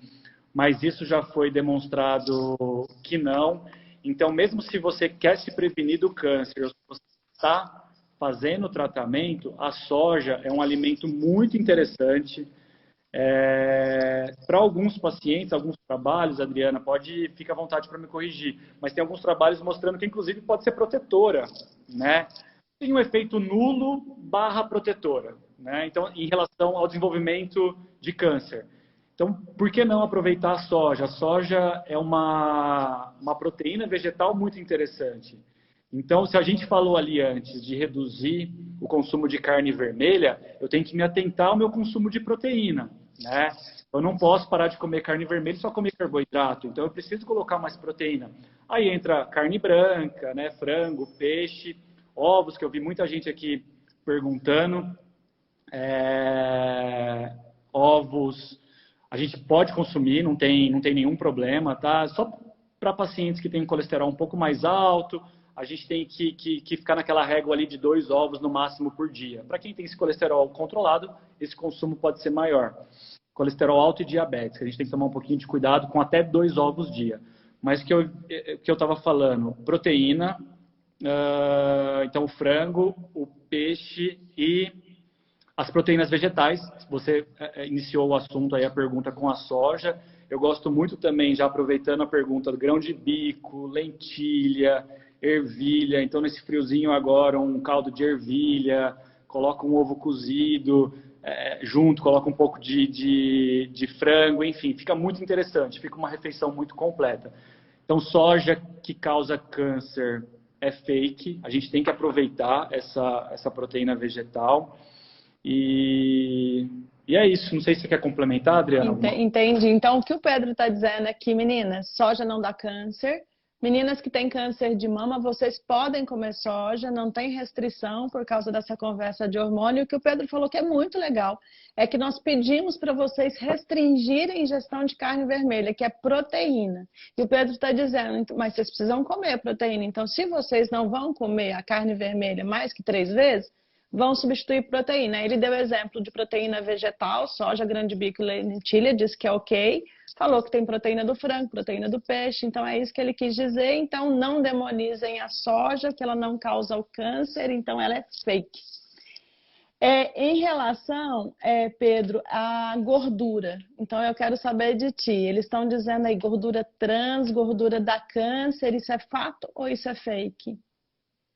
Mas isso já foi demonstrado que não. Então, mesmo se você quer se prevenir do câncer, se você está fazendo o tratamento, a soja é um alimento muito interessante. Para alguns pacientes, alguns trabalhos, Adriana, fica à vontade para me corrigir, mas tem alguns trabalhos mostrando que, inclusive, pode ser protetora, né? Tem um efeito nulo barra protetora, né? Então, em relação ao desenvolvimento de câncer. Então, por que não aproveitar a soja? A soja é uma proteína vegetal muito interessante. Então, se a gente falou ali antes de reduzir o consumo de carne vermelha, eu tenho que me atentar ao meu consumo de proteína, né? Eu não posso parar de comer carne vermelha e só comer carboidrato. Então, eu preciso colocar mais proteína. Aí entra carne branca, né? Frango, peixe, ovos, que eu vi muita gente aqui perguntando. Ovos, a gente pode consumir, não tem nenhum problema, tá? Só para pacientes que têm colesterol um pouco mais alto, a gente tem que ficar naquela régua ali de 2 ovos no máximo por dia. Para quem tem esse colesterol controlado, esse consumo pode ser maior. Colesterol alto e diabetes, a gente tem que tomar um pouquinho de cuidado com até 2 ovos dia. Mas que eu estava falando, proteína, então o frango, o peixe e as proteínas vegetais. Você iniciou o assunto aí, a pergunta com a soja. Eu gosto muito também, já aproveitando a pergunta, do grão de bico, lentilha, ervilha. Então, nesse friozinho agora, um caldo de ervilha, coloca um ovo cozido junto, coloca um pouco de frango, enfim, fica muito interessante, fica uma refeição muito completa. Então, soja que causa câncer é fake, a gente tem que aproveitar essa proteína vegetal. E é isso. Não sei se você quer complementar, Adriana. Entendi. Então, o que o Pedro está dizendo aqui, meninas, soja não dá câncer. Meninas que têm câncer de mama, vocês podem comer soja, não tem restrição por causa dessa conversa de hormônio. O que o Pedro falou que é muito legal é que nós pedimos para vocês restringirem a ingestão de carne vermelha, que é proteína. E o Pedro está dizendo, mas vocês precisam comer proteína. Então, se vocês não vão comer a carne vermelha mais que 3 vezes, vão substituir proteína. Ele deu exemplo de proteína vegetal, soja, grande bico e lentilha, disse que é ok. Falou que tem proteína do frango, proteína do peixe, então é isso que ele quis dizer. Então não demonizem a soja, que ela não causa o câncer, então ela é fake. Em relação, Pedro, à gordura, então eu quero saber de ti. Eles estão dizendo aí gordura trans, gordura dá câncer, isso é fato ou isso é fake?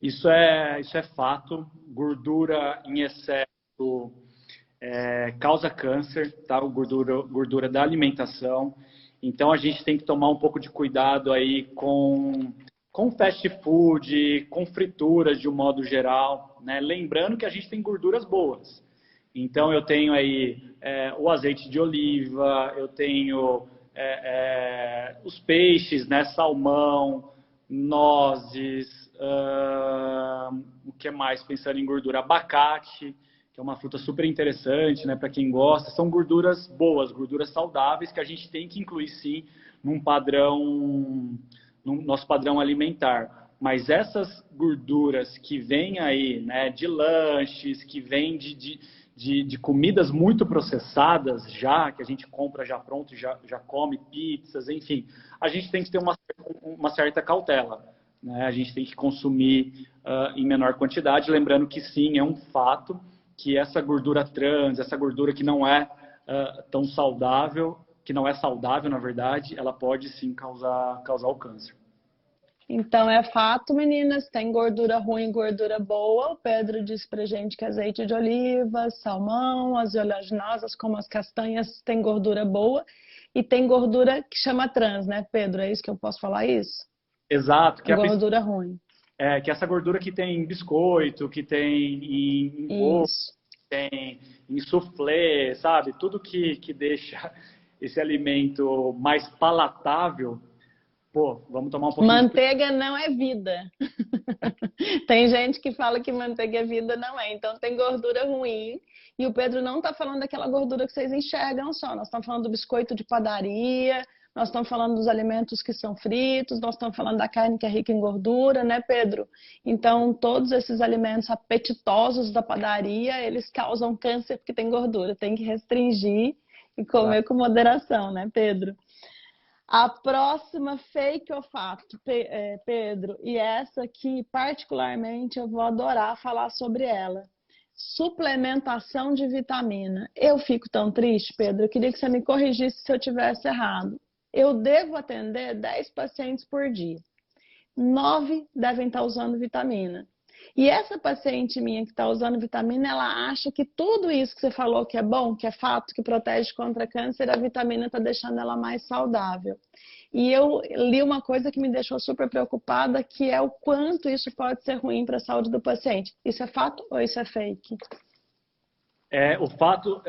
Isso é fato. Gordura em excesso causa câncer, tá? Gordura da alimentação. Então a gente tem que tomar um pouco de cuidado aí com fast food, com frituras de um modo geral, né? Lembrando que a gente tem gorduras boas. Então eu tenho aí o azeite de oliva, eu tenho os peixes, né? Salmão, nozes, o que mais? Pensando em gordura, abacate, que é uma fruta super interessante, né, para quem gosta. São gorduras boas, gorduras saudáveis que a gente tem que incluir sim no nosso padrão alimentar. Mas essas gorduras que vêm aí, né, de lanches, que vêm de comidas muito processadas já, que a gente compra já pronto, já come pizzas, enfim, a gente tem que ter uma certa cautela. Né? A gente tem que consumir em menor quantidade, lembrando que sim, é um fato que essa gordura trans, essa gordura que não é tão saudável, que não é saudável, na verdade, ela pode sim causar o câncer. Então é fato, meninas, tem gordura ruim e gordura boa. O Pedro disse pra gente que azeite de oliva, salmão, as oleaginosas como as castanhas tem gordura boa e tem gordura que chama trans, né, Pedro? É isso que eu posso falar isso? Exato. Que gordura ruim. Que essa gordura que tem em biscoito, que tem em bolo, que tem em soufflé, sabe? Tudo que deixa esse alimento mais palatável, pô, vamos tomar um pouquinho Manteiga não é vida. Tem gente que fala que manteiga é vida, não é. Então tem gordura ruim. E o Pedro não está falando daquela gordura que vocês enxergam só. Nós estamos falando do biscoito de padaria, nós estamos falando dos alimentos que são fritos, nós estamos falando da carne que é rica em gordura, né, Pedro? Então, todos esses alimentos apetitosos da padaria, eles causam câncer porque tem gordura. Tem que restringir e comer com moderação, né, Pedro? A próxima fake ou fato, Pedro, e essa aqui, particularmente, eu vou adorar falar sobre ela. Suplementação de vitamina. Eu fico tão triste, Pedro, eu queria que você me corrigisse se eu tivesse errado. Eu devo atender 10 pacientes por dia. 9 devem estar usando vitamina. E essa paciente minha que está usando vitamina, ela acha que tudo isso que você falou que é bom, que é fato, que protege contra câncer, a vitamina está deixando ela mais saudável. E eu li uma coisa que me deixou super preocupada, que é o quanto isso pode ser ruim para a saúde do paciente. Isso é fato ou isso é fake? O fato,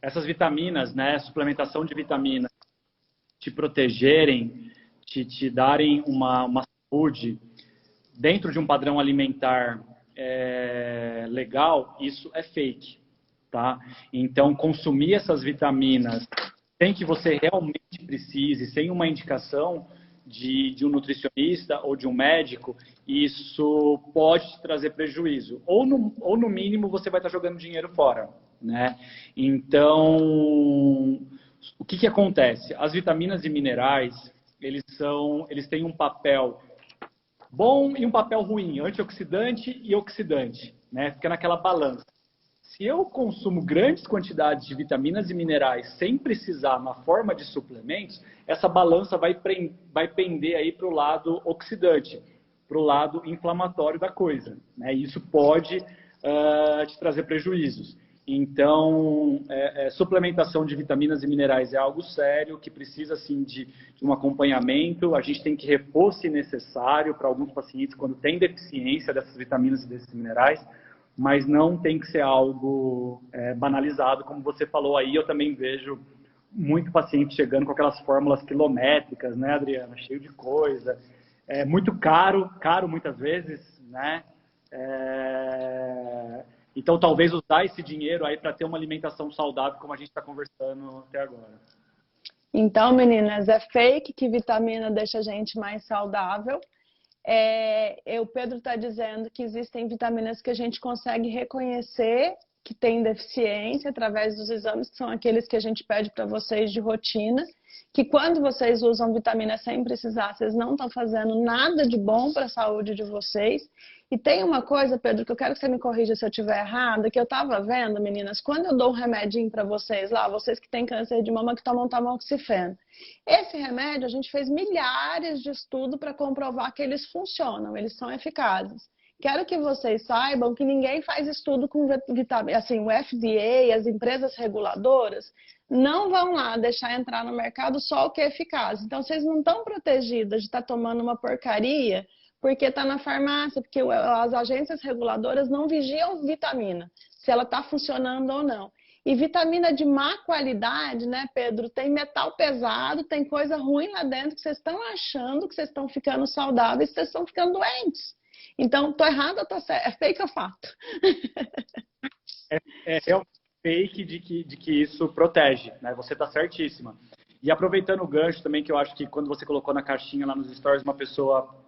essas vitaminas, né, suplementação de vitaminas, te protegerem, te darem uma saúde dentro de um padrão alimentar legal, isso é fake, tá? Então, consumir essas vitaminas sem que você realmente precise, sem uma indicação de um nutricionista ou de um médico, isso pode te trazer prejuízo. Ou no mínimo, você vai estar jogando dinheiro fora, né? Então, o que acontece? As vitaminas e minerais, eles têm um papel bom e um papel ruim, antioxidante e oxidante, né? Fica naquela balança. Se eu consumo grandes quantidades de vitaminas e minerais sem precisar na forma de suplementos, essa balança vai pender aí para o lado oxidante, para o lado inflamatório da coisa, né? E isso pode te trazer prejuízos. Então, suplementação de vitaminas e minerais é algo sério, que precisa, assim, de um acompanhamento. A gente tem que repor, se necessário, para alguns pacientes, quando tem deficiência dessas vitaminas e desses minerais, mas não tem que ser algo banalizado, como você falou aí. Eu também vejo muito paciente chegando com aquelas fórmulas quilométricas, né, Adriana? Cheio de coisa. É muito caro muitas vezes, né? Então, talvez usar esse dinheiro aí para ter uma alimentação saudável, como a gente está conversando até agora. Então, meninas, é fake que vitamina deixa a gente mais saudável. O Pedro está dizendo que existem vitaminas que a gente consegue reconhecer que tem deficiência através dos exames, que são aqueles que a gente pede para vocês de rotina, que quando vocês usam vitamina sem precisar, vocês não estão fazendo nada de bom para a saúde de vocês. E tem uma coisa, Pedro, que eu quero que você me corrija se eu estiver errada, que eu estava vendo, meninas, quando eu dou um remedinho para vocês lá, vocês que têm câncer de mama que tomam tamoxifeno. Esse remédio, a gente fez milhares de estudos para comprovar que eles funcionam, eles são eficazes. Quero que vocês saibam que ninguém faz estudo com vitamina, assim, o FDA, as empresas reguladoras, não vão lá deixar entrar no mercado só o que é eficaz. Então, vocês não estão protegidas de estar tomando uma porcaria porque está na farmácia, porque as agências reguladoras não vigiam vitamina, se ela está funcionando ou não. E vitamina de má qualidade, né, Pedro? Tem metal pesado, tem coisa ruim lá dentro que vocês estão achando que vocês estão ficando saudáveis, vocês estão ficando doentes. Então, tô errada ou tô certa? É fake ou fato? É realmente fake de que isso protege, né? Você tá certíssima. E aproveitando o gancho também, que eu acho que quando você colocou na caixinha lá nos stories, uma pessoa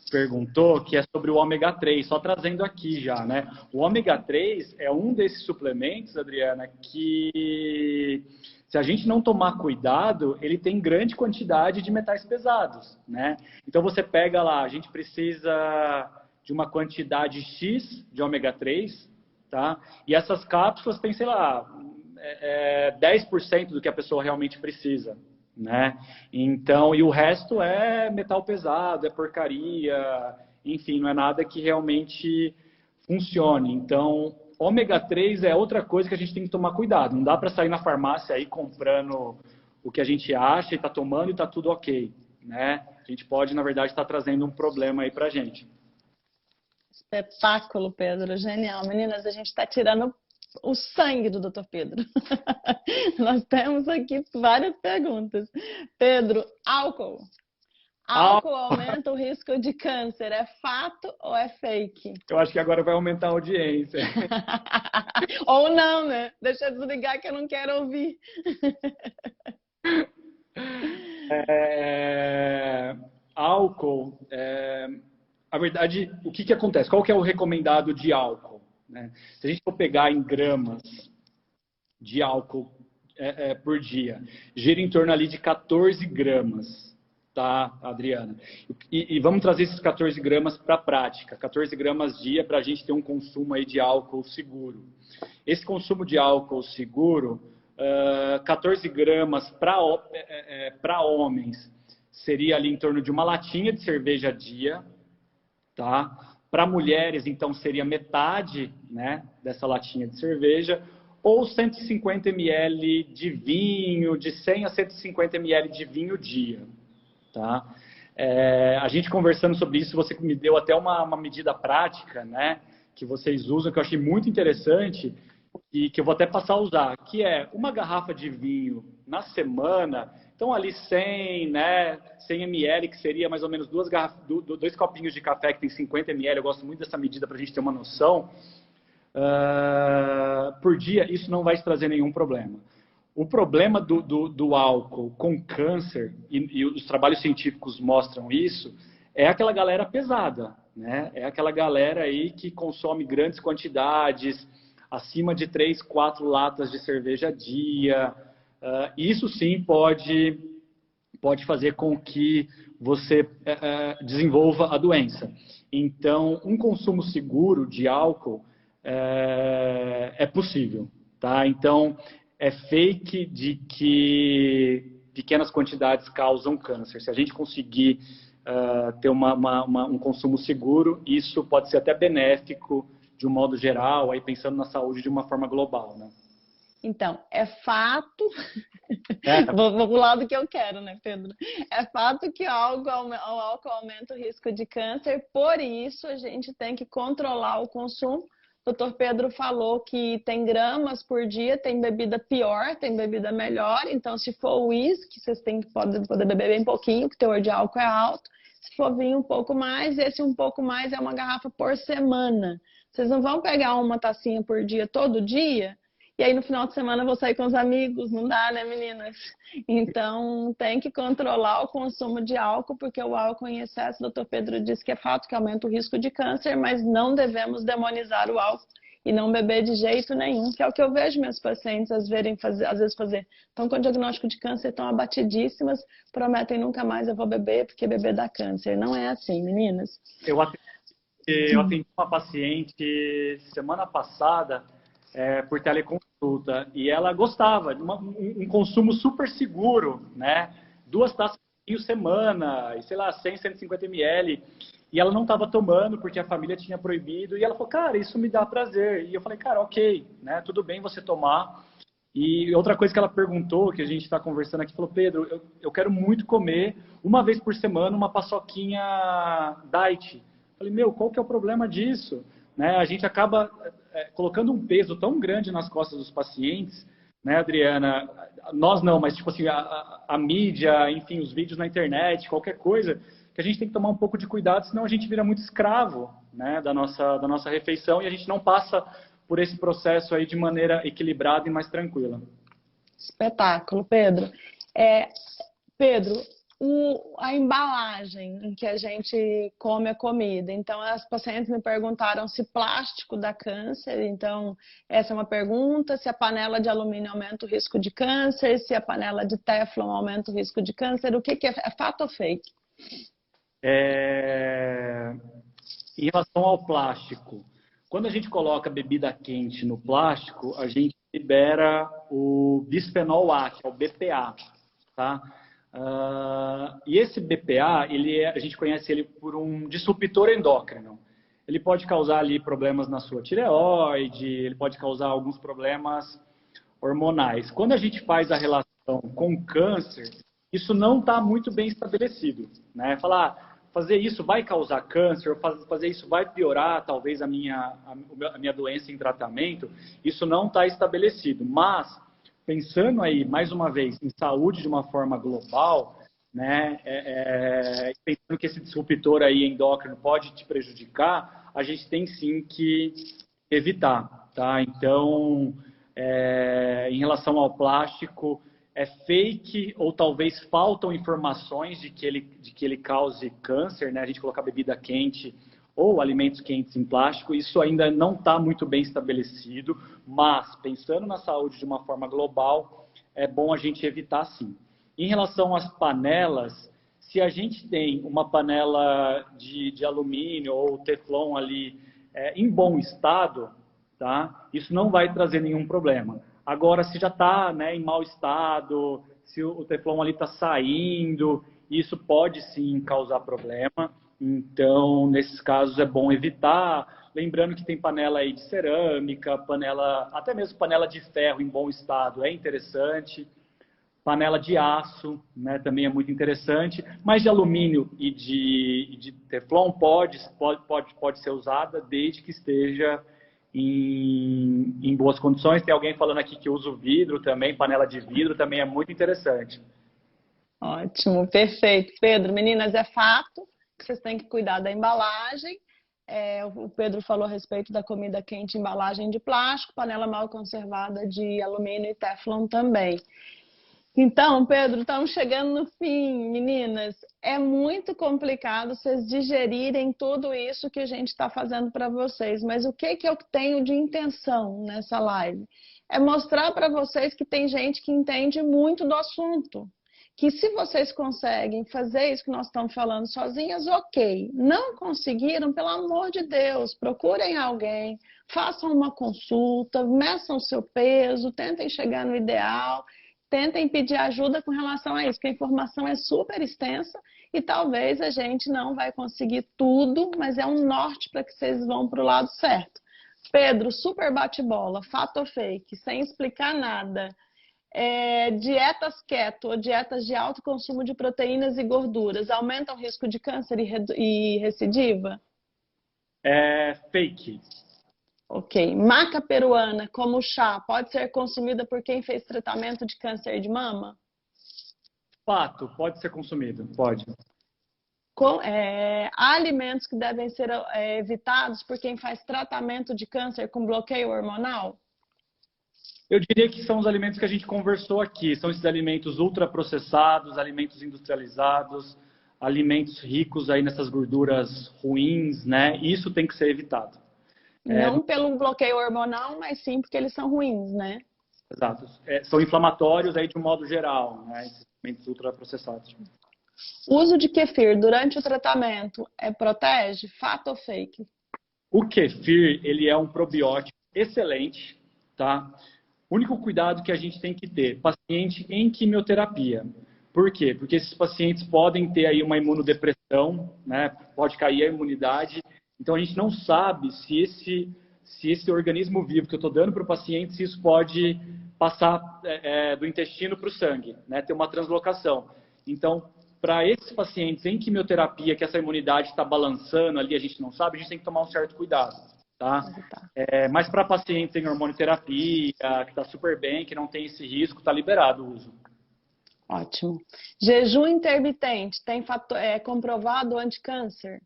perguntou, que é sobre o ômega 3, só trazendo aqui já, né? O ômega 3 é um desses suplementos, Adriana, que se a gente não tomar cuidado, ele tem grande quantidade de metais pesados, né? Então você pega lá, a gente precisa de uma quantidade X de ômega 3, tá? E essas cápsulas têm, sei lá, 10% do que a pessoa realmente precisa, né? Então, e o resto é metal pesado, é porcaria, enfim, não é nada que realmente funcione. Então, ômega 3 é outra coisa que a gente tem que tomar cuidado. Não dá para sair na farmácia aí comprando o que a gente acha e tá tomando e tá tudo ok, né? A gente pode, na verdade, estar trazendo um problema aí pra gente. Espetáculo, Pedro, genial. Meninas, a gente está tirando o sangue do Dr. Pedro. Nós temos aqui várias perguntas. Pedro, álcool. Álcool aumenta o risco de câncer. É fato ou é fake? Eu acho que agora vai aumentar a audiência. Ou não, né? Deixa eu desligar que eu não quero ouvir. Álcool, a verdade, o que acontece? Qual que é o recomendado de álcool? Né? Se a gente for pegar em gramas de álcool por dia, gira em torno ali de 14 gramas, tá, Adriana? E vamos trazer esses 14 gramas para a prática. 14 gramas dia para a gente ter um consumo aí de álcool seguro. Esse consumo de álcool seguro, 14 gramas para homens, seria ali em torno de uma latinha de cerveja dia, tá? Para mulheres, então, seria metade, né, dessa latinha de cerveja, ou 150 ml de vinho, de 100 a 150 ml de vinho dia, tá? A gente conversando sobre isso, você me deu até uma medida prática, né, que vocês usam, que eu achei muito interessante, e que eu vou até passar a usar, que é uma garrafa de vinho na semana. Então, ali 100, né, 100 ml, que seria mais ou menos dois copinhos de café que tem 50 ml. Eu gosto muito dessa medida para a gente ter uma noção. Por dia, isso não vai te trazer nenhum problema. O problema do álcool com câncer, e os trabalhos científicos mostram isso, é aquela galera pesada, né? É aquela galera aí que consome grandes quantidades, acima de 3, 4 latas de cerveja a dia. Isso sim pode fazer com que você desenvolva a doença. Então, um consumo seguro de álcool é possível, tá? Então, é fake de que pequenas quantidades causam câncer. Se a gente conseguir ter um consumo seguro, isso pode ser até benéfico de um modo geral, aí pensando na saúde de uma forma global, né? Então, é fato, vou pro lado que eu quero, né, Pedro? É fato que o álcool aumenta o risco de câncer, por isso a gente tem que controlar o consumo. O Dr. Pedro falou que tem gramas por dia, tem bebida pior, tem bebida melhor, então se for uísque, vocês têm que poder beber bem pouquinho, que o teor de álcool é alto. Se for vinho um pouco mais, esse um pouco mais é uma garrafa por semana. Vocês não vão pegar uma tacinha por dia todo dia? E aí no final de semana eu vou sair com os amigos, não dá, né, meninas? Então tem que controlar o consumo de álcool, porque o álcool em excesso, o Dr. Pedro disse que é fato que aumenta o risco de câncer, mas não devemos demonizar o álcool e não beber de jeito nenhum, que é o que eu vejo meus pacientes às vezes fazer. Estão com diagnóstico de câncer, estão abatidíssimas, prometem nunca mais eu vou beber, porque beber dá câncer. Não é assim, meninas. Eu atendi uma paciente semana passada por teleconsulta e ela gostava de um consumo super seguro, né? 2 taças por semana, e sei lá, 100, 150 ml. E ela não estava tomando porque a família tinha proibido. E ela falou, cara, isso me dá prazer. E eu falei, cara, ok, né? Tudo bem você tomar. E outra coisa que ela perguntou, que a gente está conversando aqui, falou, Pedro, eu quero muito comer uma vez por semana uma paçoquinha diet. Eu falei, meu, qual que é o problema disso? Né? A gente acaba colocando um peso tão grande nas costas dos pacientes, né, Adriana? Nós não, mas tipo assim, a mídia, enfim, os vídeos na internet, qualquer coisa, que a gente tem que tomar um pouco de cuidado, senão a gente vira muito escravo, né, da nossa refeição e a gente não passa por esse processo aí de maneira equilibrada e mais tranquila. Espetáculo, Pedro. Pedro, a embalagem em que a gente come a comida. Então, as pacientes me perguntaram se plástico dá câncer. Então, essa é uma pergunta. Se a panela de alumínio aumenta o risco de câncer, se a panela de Teflon aumenta o risco de câncer. O que é fato ou fake? Em relação ao plástico, quando a gente coloca bebida quente no plástico, a gente libera o bisfenol A, que é o BPA, tá? E esse BPA, a gente conhece ele por um disruptor endócrino. Ele pode causar ali problemas na sua tireoide, ele pode causar alguns problemas hormonais. Quando a gente faz a relação com câncer, isso não está muito bem estabelecido, né? Falar, fazer isso vai causar câncer, fazer isso vai piorar talvez a minha doença em tratamento, isso não está estabelecido. Mas, pensando aí, mais uma vez, em saúde de uma forma global, né, pensando que esse disruptor aí endócrino pode te prejudicar, a gente tem sim que evitar, tá? Então, em relação ao plástico, é fake ou talvez faltam informações de que ele cause câncer, né? A gente colocar bebida quente ou alimentos quentes em plástico, isso ainda não está muito bem estabelecido, mas pensando na saúde de uma forma global, é bom a gente evitar sim. Em relação às panelas, se a gente tem uma panela de alumínio ou teflon ali em bom estado, tá? Isso não vai trazer nenhum problema. Agora, se já está, né, em mau estado, se o teflon ali está saindo, isso pode sim causar problema. Então, nesses casos é bom evitar. Lembrando que tem panela aí de cerâmica, até mesmo panela de ferro em bom estado é interessante. Panela de aço, né, também é muito interessante. Mas de alumínio e de teflon pode ser usada desde que esteja em boas condições. Tem alguém falando aqui que usa o vidro também, panela de vidro também é muito interessante. Ótimo, perfeito. Pedro, meninas, é fato que vocês têm que cuidar da embalagem. O Pedro falou a respeito da comida quente, embalagem de plástico, panela mal conservada de alumínio e teflon também. Então, Pedro, estamos chegando no fim, meninas. É muito complicado vocês digerirem tudo isso que a gente está fazendo para vocês, mas o que eu tenho de intenção nessa live? É mostrar para vocês que tem gente que entende muito do assunto. Que se vocês conseguem fazer isso que nós estamos falando sozinhas, ok. Não conseguiram, pelo amor de Deus, procurem alguém, façam uma consulta, meçam o seu peso, tentem chegar no ideal. Tentem pedir ajuda com relação a isso, porque a informação é super extensa e talvez a gente não vai conseguir tudo, mas é um norte para que vocês vão para o lado certo. Pedro, super bate-bola, fato ou fake, sem explicar nada. Dietas keto ou dietas de alto consumo de proteínas e gorduras aumentam o risco de câncer e recidiva? Fake. Ok. Maca peruana, como chá, pode ser consumida por quem fez tratamento de câncer de mama? Fato, pode ser consumido, pode. Há alimentos que devem ser evitados por quem faz tratamento de câncer com bloqueio hormonal? Eu diria que são os alimentos que a gente conversou aqui. São esses alimentos ultraprocessados, alimentos industrializados, alimentos ricos aí nessas gorduras ruins, né? Isso tem que ser evitado. Não pelo bloqueio hormonal, mas sim porque eles são ruins, né? Exato. São inflamatórios aí de um modo geral, né? Esses alimentos ultraprocessados. O uso de kefir durante o tratamento protege? Fato ou fake? O kefir, ele é um probiótico excelente, tá? O único cuidado que a gente tem que ter, paciente em quimioterapia. Por quê? Porque esses pacientes podem ter aí uma imunodepressão, né? Pode cair a imunidade. Então, a gente não sabe se esse organismo vivo que eu estou dando para o paciente, se isso pode passar do intestino para o sangue, né? Ter uma translocação. Então, para esses pacientes em quimioterapia, que essa imunidade está balançando ali, a gente não sabe, a gente tem que tomar um certo cuidado, tá? Mas para pacientes em hormonioterapia, que está super bem, que não tem esse risco, está liberado o uso. Ótimo. Jejum intermitente, é comprovado anticâncer?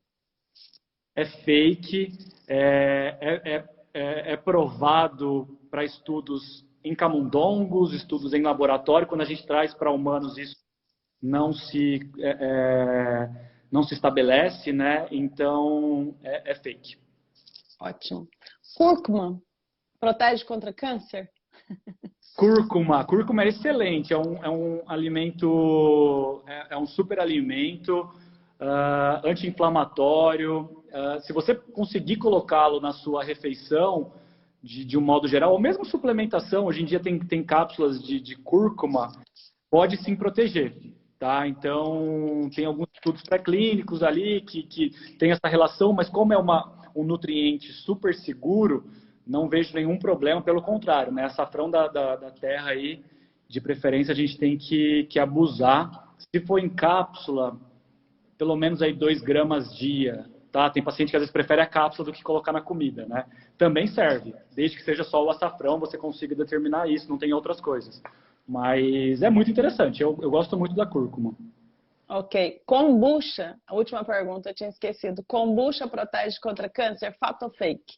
É fake, é provado para estudos em camundongos, estudos em laboratório. Quando a gente traz para humanos, isso não se estabelece, né? Então, é fake. Ótimo. Cúrcuma, protege contra câncer? Cúrcuma é excelente, é um alimento, é um super alimento, anti-inflamatório. Se você conseguir colocá-lo na sua refeição, de um modo geral, ou mesmo suplementação, hoje em dia tem cápsulas de cúrcuma, pode sim proteger, tá? Então, tem alguns estudos pré-clínicos ali que tem essa relação, mas como é um nutriente super seguro, não vejo nenhum problema, pelo contrário, né? Açafrão da terra aí, de preferência, a gente tem que abusar. Se for em cápsula, pelo menos aí 2 gramas dia, tá? Tem paciente que às vezes prefere a cápsula do que colocar na comida, né? Também serve, desde que seja só o açafrão, você consiga determinar isso, não tem outras coisas. Mas é muito interessante, eu gosto muito da cúrcuma. Ok. Kombucha, a última pergunta, eu tinha esquecido. Kombucha protege contra câncer, fato ou fake?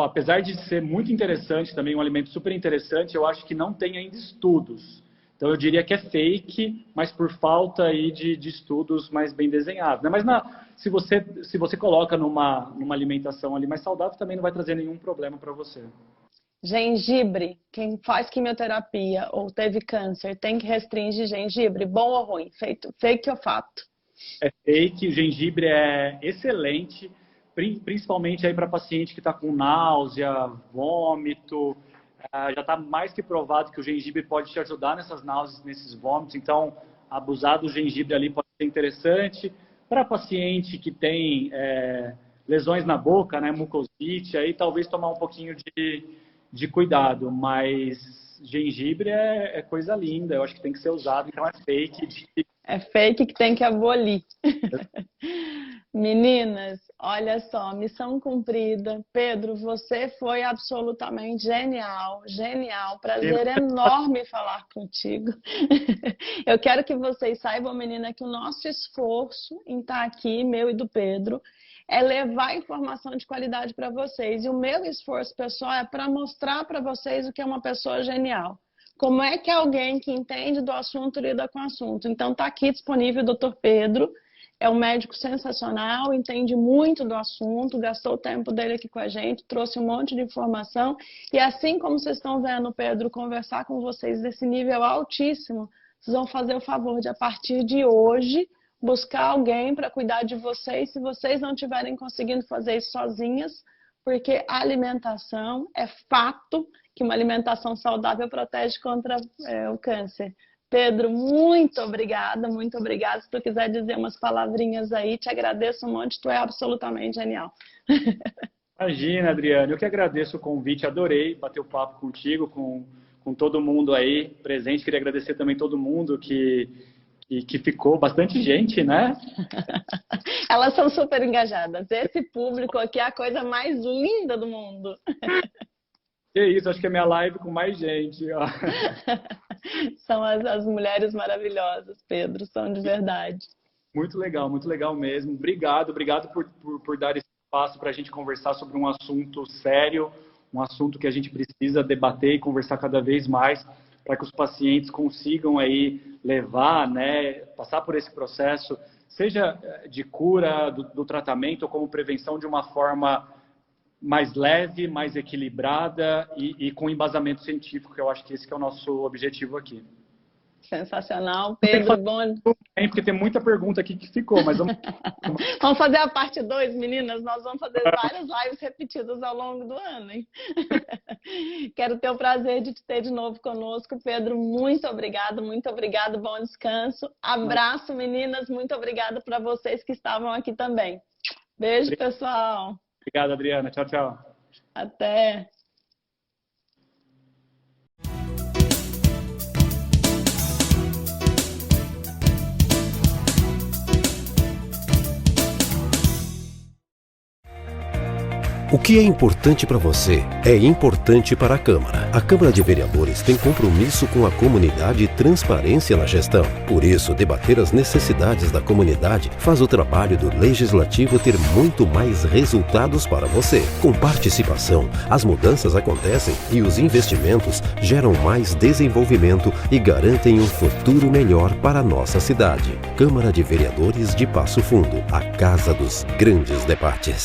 Apesar de ser muito interessante, também um alimento super interessante, eu acho que não tem ainda estudos. Então eu diria que é fake, mas por falta aí de estudos mais bem desenhados, né? Mas se você coloca numa alimentação ali mais saudável, também não vai trazer nenhum problema para você. Gengibre, quem faz quimioterapia ou teve câncer, tem que restringir gengibre, bom ou ruim? Fake ou fato? É fake, o gengibre é excelente, principalmente aí para paciente que está com náusea, vômito. Já está mais que provado que o gengibre pode te ajudar nessas náuseas, nesses vômitos. Então, abusar do gengibre ali pode ser interessante. Para paciente que tem lesões na boca, né, mucosite, aí talvez tomar um pouquinho de cuidado. Mas gengibre é coisa linda, eu acho que tem que ser usado, então é fake. É fake que tem que abolir. Meninas, olha só, missão cumprida. Pedro, você foi absolutamente genial, genial. Prazer enorme falar contigo. Eu quero que vocês saibam, menina, que o nosso esforço em estar aqui, meu e do Pedro, é levar informação de qualidade para vocês. E o meu esforço pessoal é para mostrar para vocês o que é uma pessoa genial. Como é que alguém que entende do assunto lida com o assunto. Então, está aqui disponível o Dr. Pedro. É um médico sensacional, entende muito do assunto, gastou o tempo dele aqui com a gente, trouxe um monte de informação. E assim como vocês estão vendo o Pedro conversar com vocês desse nível altíssimo, vocês vão fazer o favor de, a partir de hoje, buscar alguém para cuidar de vocês, se vocês não estiverem conseguindo fazer isso sozinhas, porque a alimentação é fato que uma alimentação saudável protege contra o câncer. Pedro, muito obrigada, muito obrigada. Se tu quiser dizer umas palavrinhas aí, te agradeço um monte, tu é absolutamente genial. Imagina, Adriana, eu que agradeço o convite, adorei bater o papo contigo, com todo mundo aí presente. Queria agradecer também todo mundo que ficou, bastante gente, né? Elas são super engajadas. Esse público aqui é a coisa mais linda do mundo. Que isso, acho que é minha live com mais gente. Ó. São as mulheres maravilhosas, Pedro, são de verdade. Muito legal mesmo. Obrigado por dar esse espaço para a gente conversar sobre um assunto sério, um assunto que a gente precisa debater e conversar cada vez mais, para que os pacientes consigam aí levar, né, passar por esse processo, seja de cura do tratamento ou como prevenção de uma forma mais leve, mais equilibrada e com embasamento científico, que eu acho que esse que é o nosso objetivo aqui. Sensacional, Pedro. Bom. Porque tem muita pergunta aqui que ficou, mas vamos... Vamos fazer a parte 2, meninas. Nós vamos fazer várias lives repetidas ao longo do ano, hein? Quero ter o prazer de te ter de novo conosco, Pedro. Muito obrigada, bom descanso. Abraço, meninas. Muito obrigada para vocês que estavam aqui também. Beijo, pessoal. Obrigado, Adriana. Tchau, tchau. Até. O que é importante para você é importante para a Câmara. A Câmara de Vereadores tem compromisso com a comunidade e transparência na gestão. Por isso, debater as necessidades da comunidade faz o trabalho do Legislativo ter muito mais resultados para você. Com participação, as mudanças acontecem e os investimentos geram mais desenvolvimento e garantem um futuro melhor para a nossa cidade. Câmara de Vereadores de Passo Fundo, a casa dos grandes debates.